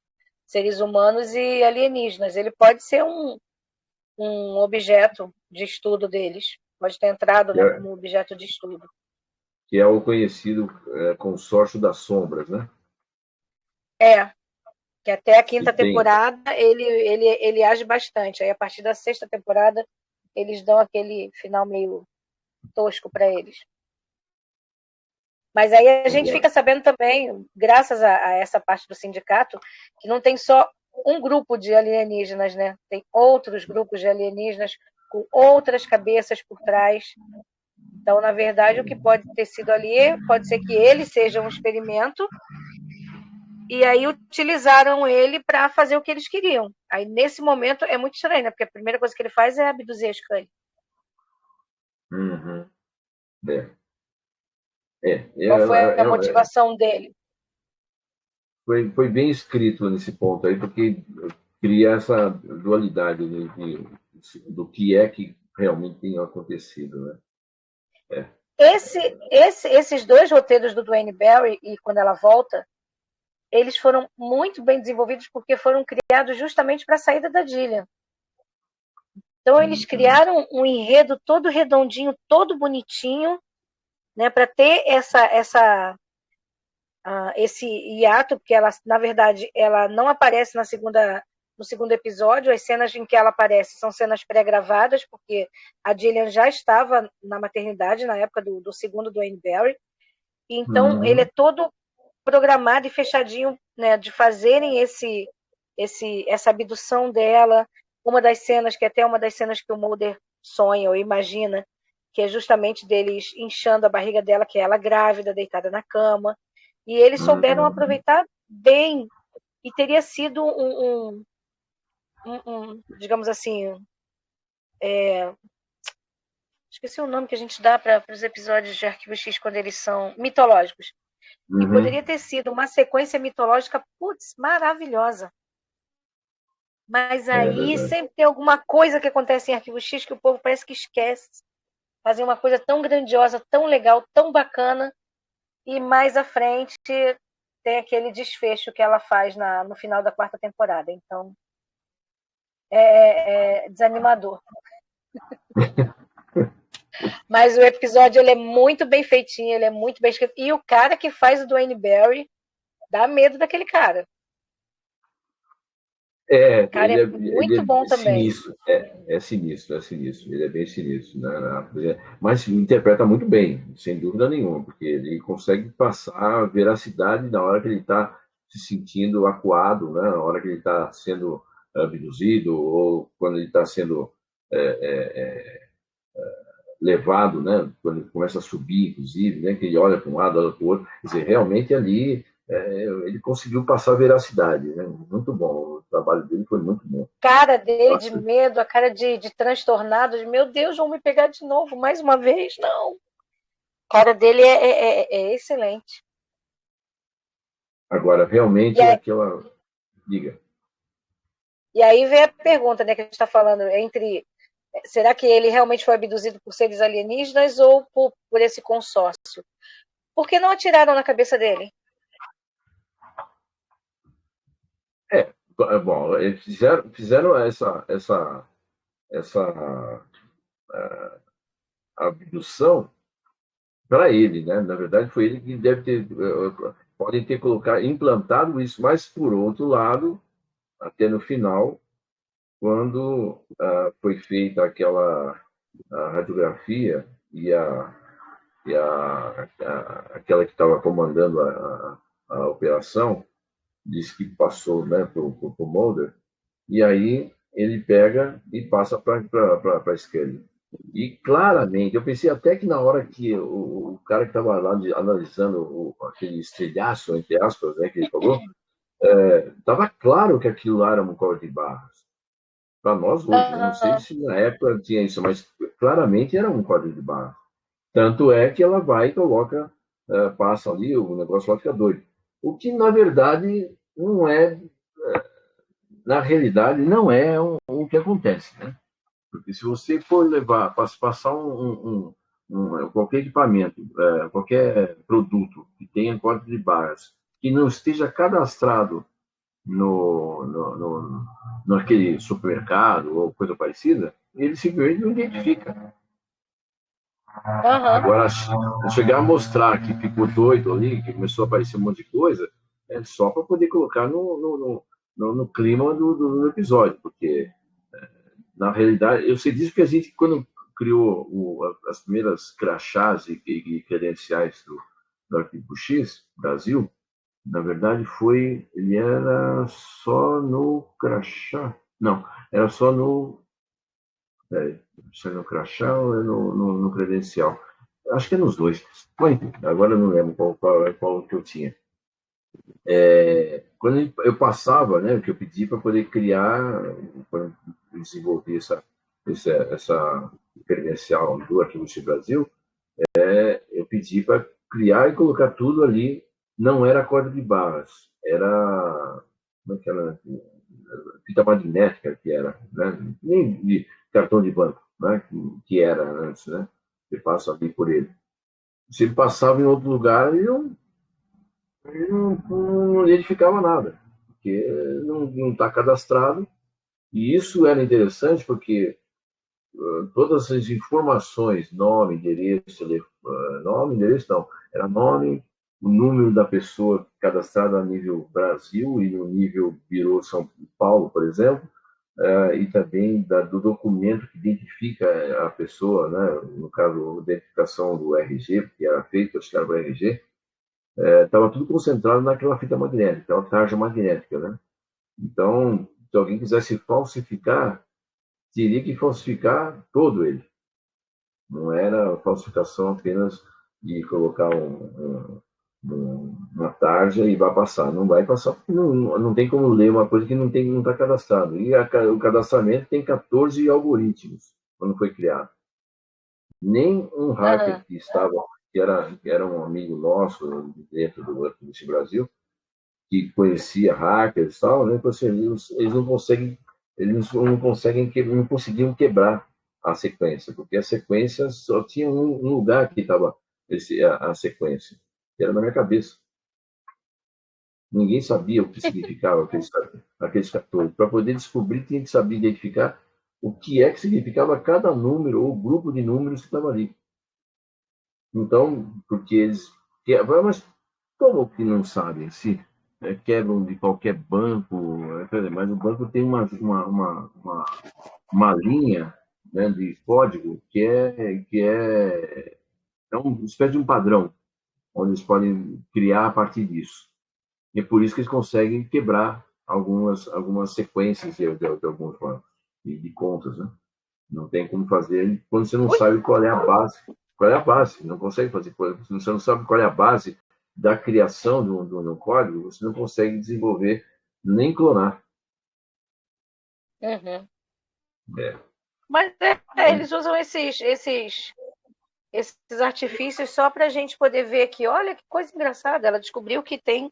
seres humanos e alienígenas. Ele pode ser um objeto de estudo deles, pode ter entrado, né, como objeto de estudo. que é o conhecido consórcio das sombras, né? É, Que até a quinta temporada ele age bastante. Aí a partir da sexta temporada eles dão aquele final meio tosco para eles. Mas aí a gente fica sabendo também, graças a essa parte do sindicato, que não tem só um grupo de alienígenas, né? Tem outros grupos de alienígenas com outras cabeças por trás. Então, na verdade, o que pode ter sido ali, pode ser que ele seja um experimento e aí utilizaram ele para fazer o que eles queriam. Aí, nesse momento, é muito estranho, né? Porque a primeira coisa que ele faz é abduzir a Scully. Uhum. Qual foi a motivação dele? Foi bem escrito nesse ponto aí, porque cria essa dualidade do que é que realmente tem acontecido, né? Esses dois roteiros do Duane Barry e Quando Ela Volta, eles foram muito bem desenvolvidos porque foram criados justamente para a saída da Gillian. Então eles criaram um enredo todo redondinho, todo bonitinho, né, para ter esse hiato, porque ela, na verdade, ela não aparece no segundo episódio. As cenas em que ela aparece são cenas pré-gravadas, porque a Gillian já estava na maternidade na época do segundo Duane Barry. Então ele é todo programado e fechadinho, né, de fazerem essa abdução dela. Uma das cenas, que é até uma das cenas que o Mulder sonha ou imagina, que é justamente deles inchando a barriga dela, que é ela grávida, deitada na cama. E eles souberam aproveitar bem. E teria sido digamos assim, esqueci o nome que a gente dá para os episódios de Arquivo X quando eles são mitológicos. E poderia ter sido uma sequência mitológica, putz, maravilhosa. Mas aí sempre tem alguma coisa que acontece em Arquivo X que o povo parece que esquece. Fazer uma coisa tão grandiosa, tão legal, tão bacana, e mais à frente tem aquele desfecho que ela faz no final da quarta temporada. Então, é desanimador. Mas o episódio ele é muito bem feitinho, ele é muito bem escrito. E o cara que faz o Duane Barry dá medo daquele cara. O cara é muito bom também. Sinistro, é sinistro. Ele é bem sinistro, né? Mas interpreta muito bem, sem dúvida nenhuma, porque ele consegue passar a veracidade na hora que ele está se sentindo acuado, né? Na hora que ele está sendo abduzido ou quando ele está sendo levado, né? Quando ele começa a subir, inclusive, né? Que ele olha para um lado, olha para o outro. Quer dizer, realmente ali ele conseguiu passar a veracidade, né? Muito bom. O trabalho dele foi muito bom. A cara dele de medo, a cara de transtornado, de meu Deus, vão me pegar de novo, mais uma vez, não. A cara dele é excelente. Agora, realmente, aquela... Diga. E aí vem a pergunta, né, que a gente está falando, será que ele realmente foi abduzido por seres alienígenas ou por esse consórcio? Por que não atiraram na cabeça dele? Bom, eles fizeram essa abdução para ele, né? Na verdade, foi ele que deve ter... Podem ter implantado isso, mas, por outro lado, até no final, quando foi feita aquela radiografia e aquela que estava comandando a operação disse que passou, né, para o Mulder, e aí ele pega e passa para a Scully. E claramente, eu pensei até que na hora que o cara que estava lá analisando aquele estilhaço, entre aspas, né, que ele falou, estava claro que aquilo lá era um código de barras. Para nós hoje, eu não sei se na época tinha isso, mas claramente era um código de barras. Tanto é que ela vai e coloca, passa ali, o negócio lá fica doido. O que, na verdade, não é, na realidade, não é o que acontece, né? Porque se você for levar, passar qualquer equipamento, qualquer produto que tenha código de barras, que não esteja cadastrado naquele supermercado ou coisa parecida, ele simplesmente não identifica. Agora, chegar a mostrar que ficou doido ali, que começou a aparecer um monte de coisa, é só para poder colocar no clima do episódio, porque, na realidade, eu sei disso que a gente, quando criou as primeiras crachás e credenciais do Arquivo X, Brasil, na verdade, ele era só no crachá. Não, era só no. Peraí, se é no crachá ou é no credencial? Acho que é nos dois. Bom, agora eu não lembro qual que eu tinha. Quando eu passava, né, o que eu pedi para poder criar, quando eu desenvolvi essa credencial do Arquivo X Brasil, eu pedi para criar e colocar tudo ali. Não era código de barras, era. Como é que era? Fita magnética que era, né? Nem de cartão de banco, né? Que era antes, né? Você passa ali por ele. Se ele passava em outro lugar, ele não identificava nada, porque não está cadastrado. E isso era interessante porque todas as informações, nome, endereço, nome, endereço não, era nome, o número da pessoa cadastrada a nível Brasil e no nível Biro São Paulo, por exemplo, e também do documento que identifica a pessoa, né? No caso, a identificação do RG, que era feito, acho que era o RG, estava tudo concentrado naquela fita magnética, aquela tarja magnética, né? Então, se alguém quisesse falsificar, teria que falsificar todo ele. Não era falsificação apenas de colocar uma tarja e vai passar. Não vai passar porque não tem como ler uma coisa que não está cadastrado. E o cadastramento tem 14 algoritmos quando foi criado. Nem um hacker que era um amigo nosso dentro do Arquivo Brasil, que conhecia hackers e tal, né? Assim, eles não conseguem, não conseguiam quebrar a sequência, porque a sequência só tinha um lugar que estava a sequência, que era na minha cabeça. Ninguém sabia o que significava aqueles 14. Para poder descobrir, tinha que saber identificar o que é que significava cada número ou grupo de números que estava ali. Então, porque eles. Mas como que não sabem? Se quebram de qualquer banco, mas o banco tem uma linha, né, de código que é uma espécie de um padrão, onde eles podem criar a partir disso. E é por isso que eles conseguem quebrar algumas sequências de alguns bancos, de contas, né? Não tem como fazer quando você não Ui. sabe qual é a base. Qual é a base? Não consegue fazer. Se você não sabe qual é a base da criação do código, você não consegue desenvolver nem clonar. Uhum. É. Mas eles usam esses artifícios só para a gente poder ver que, olha que coisa engraçada, ela descobriu que tem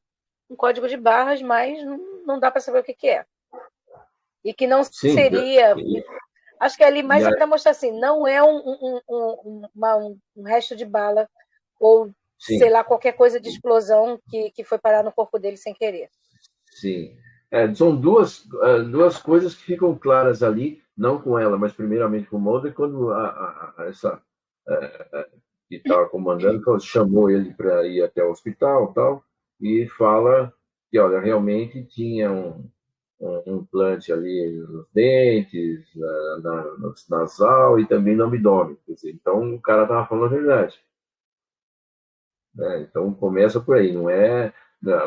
um código de barras, mas não dá para saber o que é. E que não Sim, seria. Acho que ali mais é a, para mostrar assim, não é um resto de bala ou, sei sim, lá, qualquer coisa de explosão que foi parar no corpo dele sem querer. sim. São duas coisas que ficam claras ali, não com ela, mas primeiramente com o Mulder, quando essa que estava comandando chamou ele para ir até o hospital tal, e fala que, olha, realmente tinha um implante ali nos dentes, no nasal e também no abdômen. Quer dizer, então o cara estava falando a verdade. Né? Então começa por aí, não é.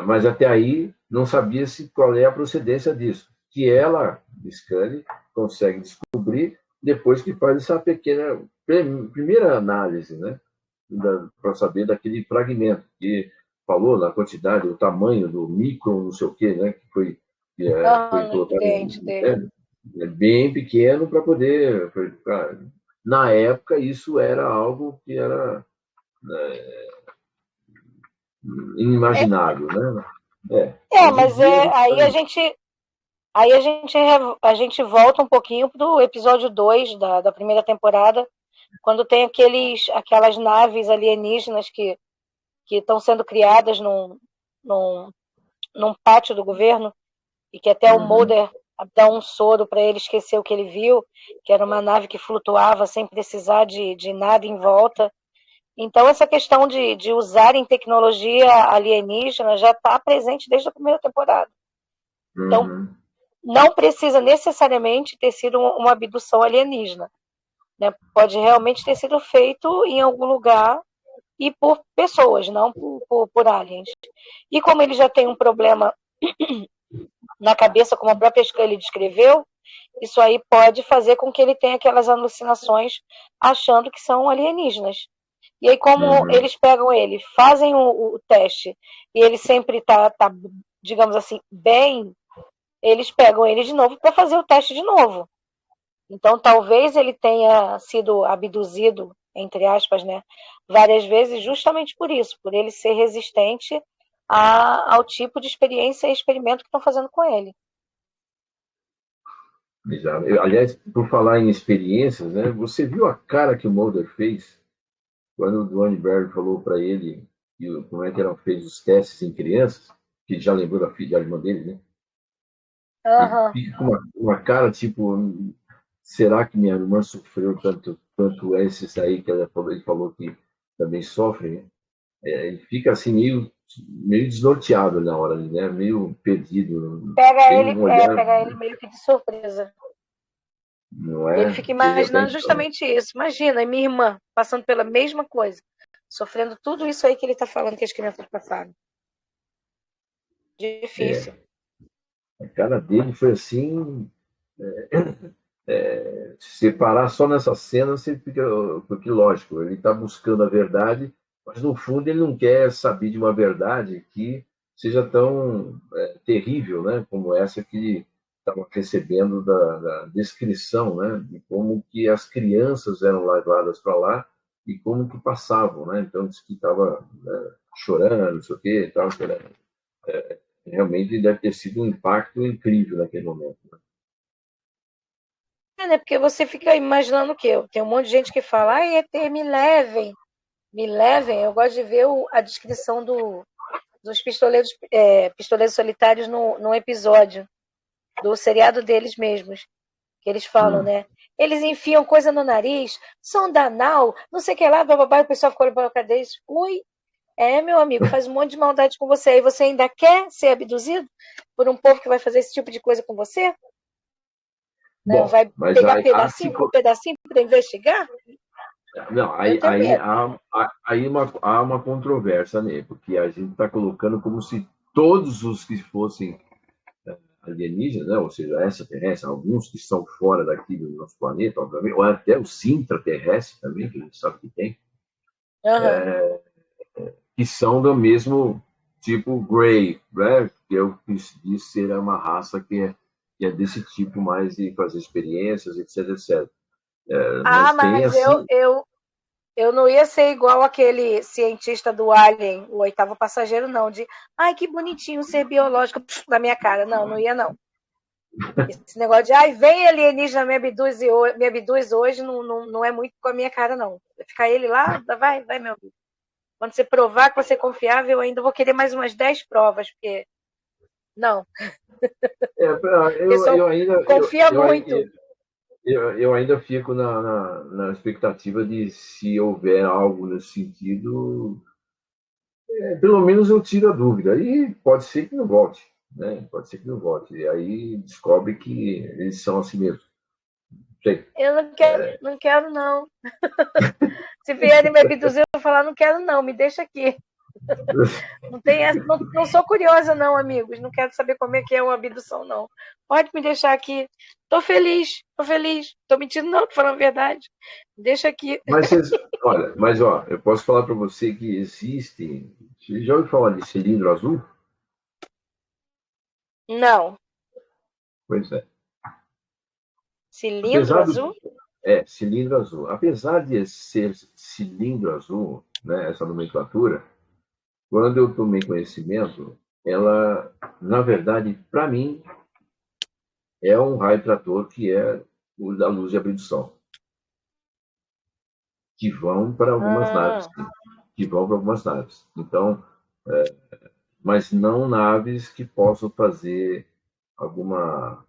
Mas até aí não sabia-se qual é a procedência disso. Que ela, Scully, consegue descobrir depois que faz essa pequena primeira análise, né? Para saber daquele fragmento que falou na quantidade, o tamanho do micro, não sei o quê, né? Que foi No colocado dente dele. bem pequeno para poder. Na época, isso era algo que era inimaginável, né? Hoje em Mas dia a gente aí sabe. a gente volta um pouquinho pro episódio 2 da primeira temporada, quando tem aquelas naves alienígenas que estão sendo criadas num, num pátio do governo, e que até o Uhum. Mulder dá um soro para ele esquecer o que ele viu, que era uma nave que flutuava sem precisar de nada em volta. Então, essa questão de usarem tecnologia alienígena já está presente desde a primeira temporada. Então, Uhum. não precisa necessariamente ter sido uma abdução alienígena, né? Pode realmente ter sido feito em algum lugar e por pessoas, não por aliens. E como ele já tem um problema na cabeça, como a própria Scully descreveu, isso aí pode fazer com que ele tenha aquelas alucinações achando que são alienígenas. E aí, como Uhum. eles pegam ele, fazem o teste, e ele sempre tá, digamos assim, bem, eles pegam ele de novo para fazer o teste de novo. Então, talvez ele tenha sido abduzido, entre aspas, né, várias vezes, justamente por isso, por ele ser resistente ao tipo de experiência e experimento que estão fazendo com ele. Exato. Aliás, por falar em experiências, né? Você viu a cara que o Mulder fez quando o Duane Barry falou para ele como é que eram feitos os testes em crianças, que já lembrou da filha, da irmã dele, né? Ele Aham. fica com uma cara tipo, será que minha irmã sofreu tanto quanto esses aí que ele falou que também sofrem, né? Ele fica assim meio desnorteado na hora, né? Meio perdido, tem um olhar, Pega ele meio que de surpresa. não E ele é? fica Ele até imaginando justamente isso. Imagina, minha irmã passando pela mesma coisa, sofrendo tudo isso aí que ele está falando que as crianças passaram. é, Difícil. a cara dele foi assim, se separar só nessa cena, você fica, porque lógico, ele está buscando a verdade, mas no fundo ele não quer saber de uma verdade que seja tão terrível, né, como essa que estava recebendo da descrição, né, de como que as crianças eram levadas para lá e como que passavam, né? Então disse que estava, né, chorando, não sei o quê, tal, que era, realmente deve ter sido um impacto incrível naquele momento. É, né? Porque você fica imaginando o quê? Tem um monte de gente que fala, ai, ET, me levem, me levem. Eu gosto de ver a descrição dos pistoleiros solitários no episódio do seriado deles mesmos. Que eles falam, Hum. né? Eles enfiam coisa no nariz, sonda anal, não sei o que lá, bababá, o pessoal ficou olhando pra cara deles. Ui, meu amigo, faz um monte de maldade com você. Aí você ainda quer ser abduzido por um povo que vai fazer esse tipo de coisa com você? Né? Bom, Vai mas pegar aí, pedacinho por pedacinho para investigar? não, Eu aí, tenho aí, medo. há uma controvérsia, né? Porque a gente está colocando como se todos os que fossem alienígenas, né? Ou seja, extraterrestres, alguns que estão fora daqui do nosso planeta, obviamente, ou até os intraterrestres também, que a gente sabe que tem, Uhum. que são do mesmo tipo Grey, né? Que eu disse ser uma raça que é desse tipo mais de fazer experiências, etc, etc. Ah, Mas tem mas assim, eu não ia ser igual aquele cientista do Alien, o oitavo passageiro, não, de ai, que bonitinho ser biológico na minha cara. Não, não ia, não. Esse negócio de ai, vem alienígena me abduz hoje não é muito com a minha cara, não. Vai ficar ele lá, vai, meu amigo. Quando você provar que você é confiável, eu ainda vou querer mais umas 10 provas, porque. Não, o pessoal eu ainda confia muito. eu ainda fico na expectativa de se houver algo nesse sentido, pelo menos eu tiro a dúvida. E pode ser que não volte, né? Pode ser que não volte. E aí descobre que eles são assim mesmo. Sei. Eu não quero, não. Se vierem me abduzir, eu vou falar, não quero, não, me deixa aqui. Não tem essa, não sou curiosa, não, amigos. Não quero saber como é que é uma abdução, não. Pode me deixar aqui. Tô feliz, tô feliz. Tô mentindo, não, tô falando a verdade. Deixa aqui. Mas olha, mas ó, eu posso falar para você que existe. Você já ouviu falar de cilindro azul? Não. Pois é. Cilindro Apesar do azul? cilindro azul. Apesar de ser cilindro azul, né, essa nomenclatura, quando eu tomei conhecimento, ela, na verdade, para mim, é um raio trator que é o da luz de abdução, que vão para algumas naves, Ah, que vão para algumas naves. Então, mas não naves que possam fazer alguma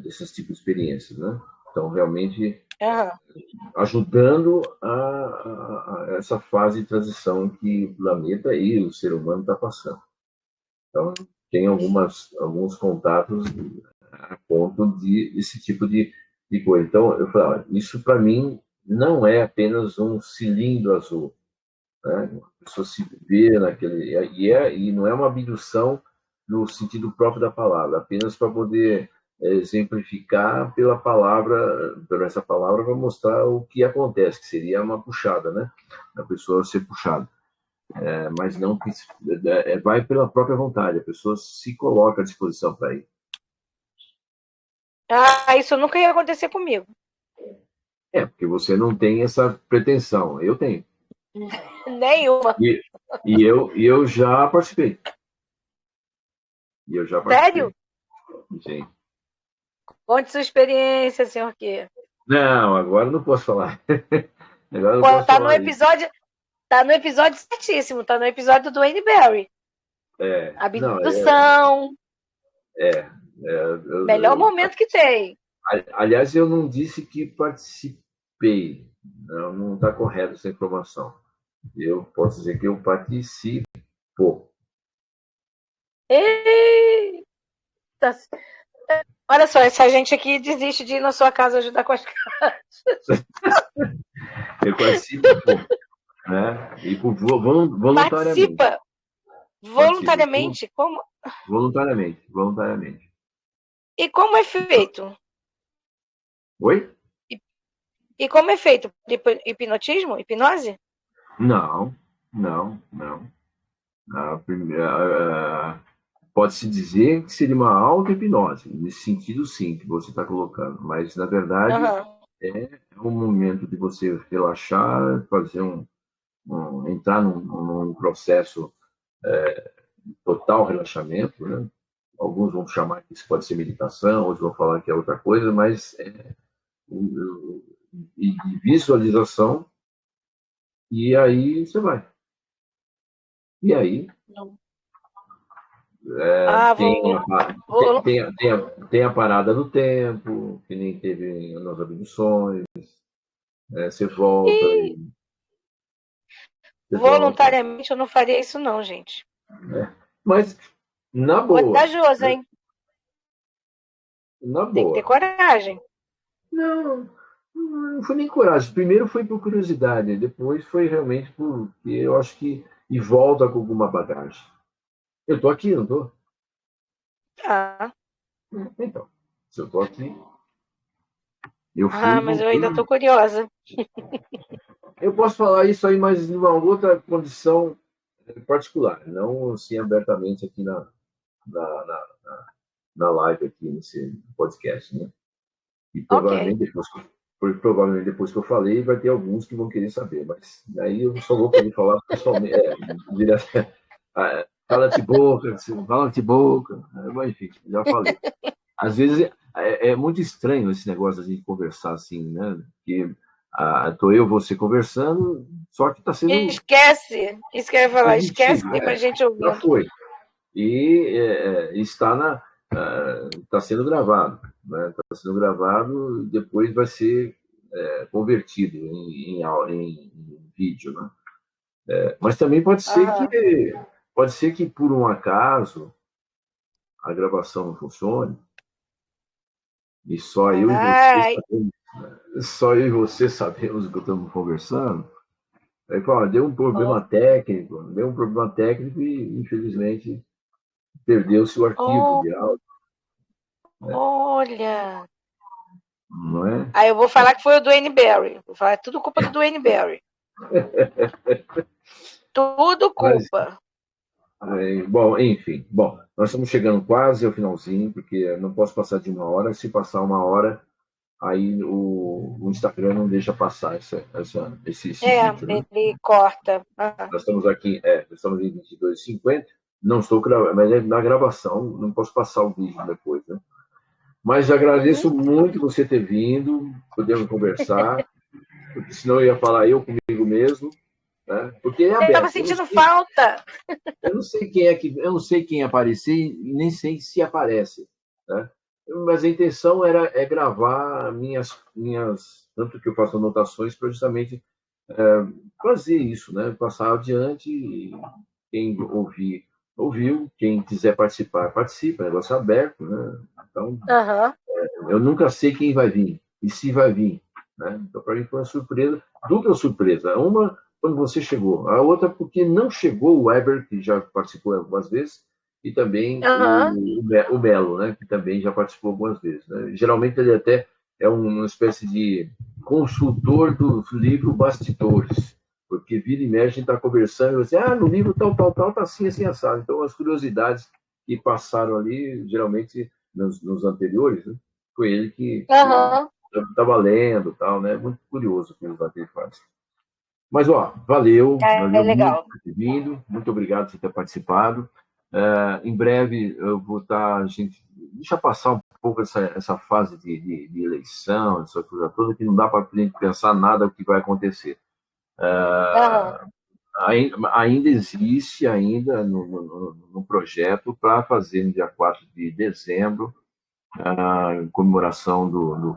desses tipos de experiências, né? Então, realmente aham. ajudando a essa fase de transição que o planeta e o ser humano está passando. Então, tem alguns contatos a ponto desse tipo de coisa. Então, eu falo, olha, isso para mim não é apenas um cilindro azul, né? A pessoa se vê naquele. E não é uma abdução no sentido próprio da palavra, apenas para poder exemplificar pela palavra, por essa palavra, para mostrar o que acontece, que seria uma puxada, né? A pessoa ser puxada. Mas não vai pela própria vontade, a pessoa se coloca à disposição para ir. Ah, isso nunca ia acontecer comigo. Porque você não tem essa pretensão, eu tenho. Nenhuma. E eu já participei. Sério? Sim. Conte sua experiência, senhor Q. Não, agora não posso falar. Agora não Pô, posso falar isso. tá no episódio certíssimo, tá no episódio do Wayne Barry. Não, Abdução. Melhor momento que tem. aliás, eu não disse que participei. Não está correta essa informação. Eu posso dizer que eu participo. Eita. Olha só, essa gente aqui desiste de ir na sua casa ajudar com as caixas. Eu participo, né? E voluntariamente. Participa voluntariamente? Participo. Como? Voluntariamente. E como é feito? Oi? E como é feito? Hipnotismo? Hipnose? Não. Pode-se dizer que seria uma auto-hipnose, nesse sentido, sim, que você está colocando. Mas, na verdade, é um momento de você relaxar, fazer entrar num processo total relaxamento, né? Alguns vão chamar que isso pode ser meditação, outros vão falar que é outra coisa, mas de visualização, e aí você vai. E aí tem a parada do tempo, que nem teve nas abduções, você volta. Voluntariamente eu não faria isso não, gente. Mas, na boa. Corajoso, hein? Na Tem que ter boa. coragem. Não foi nem coragem. Primeiro foi por curiosidade, depois foi realmente porque eu acho que. E volta com alguma bagagem. Eu tô aqui, não tô? Ah, Então, se eu tô aqui, eu fui e mas eu ainda voltei. tô curiosa. Eu posso falar isso aí, mas numa outra condição particular, não assim abertamente aqui na, na, na live, aqui nesse podcast, né? E Ok. provavelmente depois que eu falei, vai ter alguns que vão querer saber, mas aí eu só vou poder falar pessoalmente, direto, fala-te boca, fala-te boca, enfim, já falei. Às vezes é muito estranho esse negócio de a gente conversar assim, né? Porque tô eu e você conversando, só que está sendo Esquece. Isso que eu ia falar. Esquece que transmitido, tem mais gente já ouvindo. foi. E está sendo gravado, né? Está sendo gravado e depois vai ser convertido em vídeo, né? Mas também pode ser que por um acaso a gravação não funcione e Ai, só eu e você sabemos o que estamos conversando. Aí fala, oh, deu um problema técnico e infelizmente perdeu-se o arquivo oh, de áudio, olha. não é? Aí eu vou falar que foi o Dwayne Barry. Vou falar, é tudo culpa do Dwayne Barry. Tudo Mas, culpa. bom, enfim, nós estamos chegando quase ao finalzinho, porque não posso passar de uma hora. Se passar uma hora, aí o Instagram não deixa passar esse vídeo, né? Ele corta. Nós estamos em 22h50. Não estou gravando, mas é na gravação, não posso passar o vídeo depois, né? Mas agradeço muito você ter vindo, podemos conversar, porque senão eu ia falar eu comigo mesmo, né? Porque é Eu tava aberto. sentindo falta. Eu não sei quem é que, eu não sei quem aparecer e nem sei se aparece, né? Mas a intenção é gravar tanto que eu faço anotações para justamente fazer isso, né? Passar adiante e quem ouvir ouviu. Quem quiser participar, participa, negócio aberto, né? Então, eu nunca sei quem vai vir e se vai vir, né? Então, para mim foi uma surpresa, dupla surpresa. Uma, quando você chegou, a outra, porque não chegou o Weber, que já participou algumas vezes, e também o Melo, né? Que também já participou algumas vezes, né? Geralmente ele até é uma espécie de consultor do livro Bastidores, porque vira e mexe, a gente está conversando, e você, no livro tal, tal, tal, tá assim, assim, assado. Então, as curiosidades que passaram ali, geralmente, nos anteriores, né? Foi ele que estava lendo, tal, né? Muito curioso o que ele faz. Mas, valeu muito legal. por ter vindo, muito obrigado por ter participado. Em breve eu vou estar, gente, deixa passar um pouco essa fase de eleição, essa coisa toda, que não dá para a gente pensar nada o que vai acontecer. Ainda existe no projeto para fazer no dia 4 de dezembro em comemoração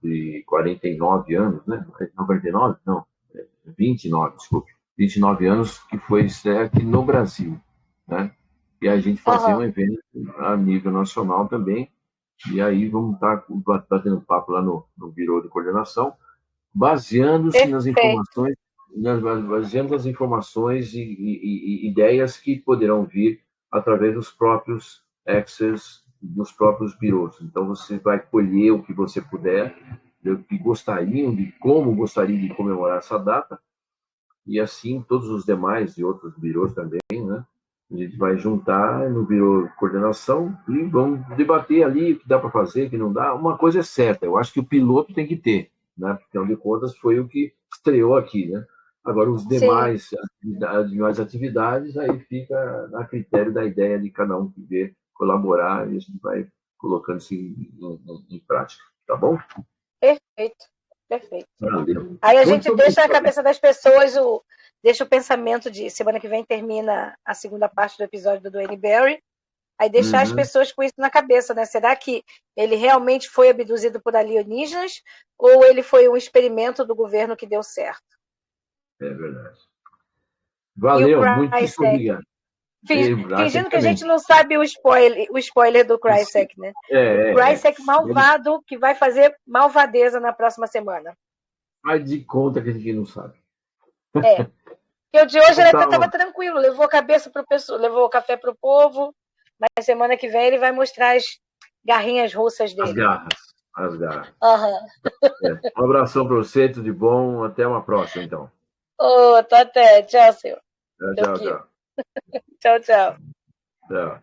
de 49 anos, né? 49? Não, 29, desculpe. 29 anos que foi aqui no Brasil, né? E a gente fazer um evento a nível nacional também. E aí vamos estar batendo papo lá no Biro de Coordenação, baseando-se nas informações, e ideias que poderão vir através dos próprios access, dos próprios birôs. Então, você vai colher o que você puder, o que gostariam, de como gostariam de comemorar essa data, e assim todos os demais e outros birôs também, né? A gente vai juntar no birô de coordenação e vamos debater ali o que dá para fazer, o que não dá. Uma coisa é certa, eu acho que o piloto tem que ter, né? Afinal de contas, foi o que estreou aqui, né? Agora, os demais atividades, aí fica a critério da ideia de cada um que vê colaborar e a gente vai colocando isso em prática, tá bom? Perfeito, perfeito. Valeu. Aí a gente deixa na cabeça das pessoas deixa o pensamento de semana que vem termina a segunda parte do episódio do Duane Barry. Aí deixar as pessoas com isso na cabeça, né? Será que ele realmente foi abduzido por alienígenas ou ele foi um experimento do governo que deu certo? É verdade. Valeu, muito obrigado. Fingindo que a gente não sabe o spoiler do Krycek, né? O Krycek malvado que vai fazer malvadeza na próxima semana. Faz de conta que a gente não sabe. Porque o de hoje ele até estava tranquilo, levou a cabeça para o pessoal, levou o café para o povo, mas semana que vem ele vai mostrar as garrinhas russas dele. As garras. Um abração para você, tudo de bom. Até uma próxima, então. Até. Tchau, senhor. Tchau. Tchau. Tchau.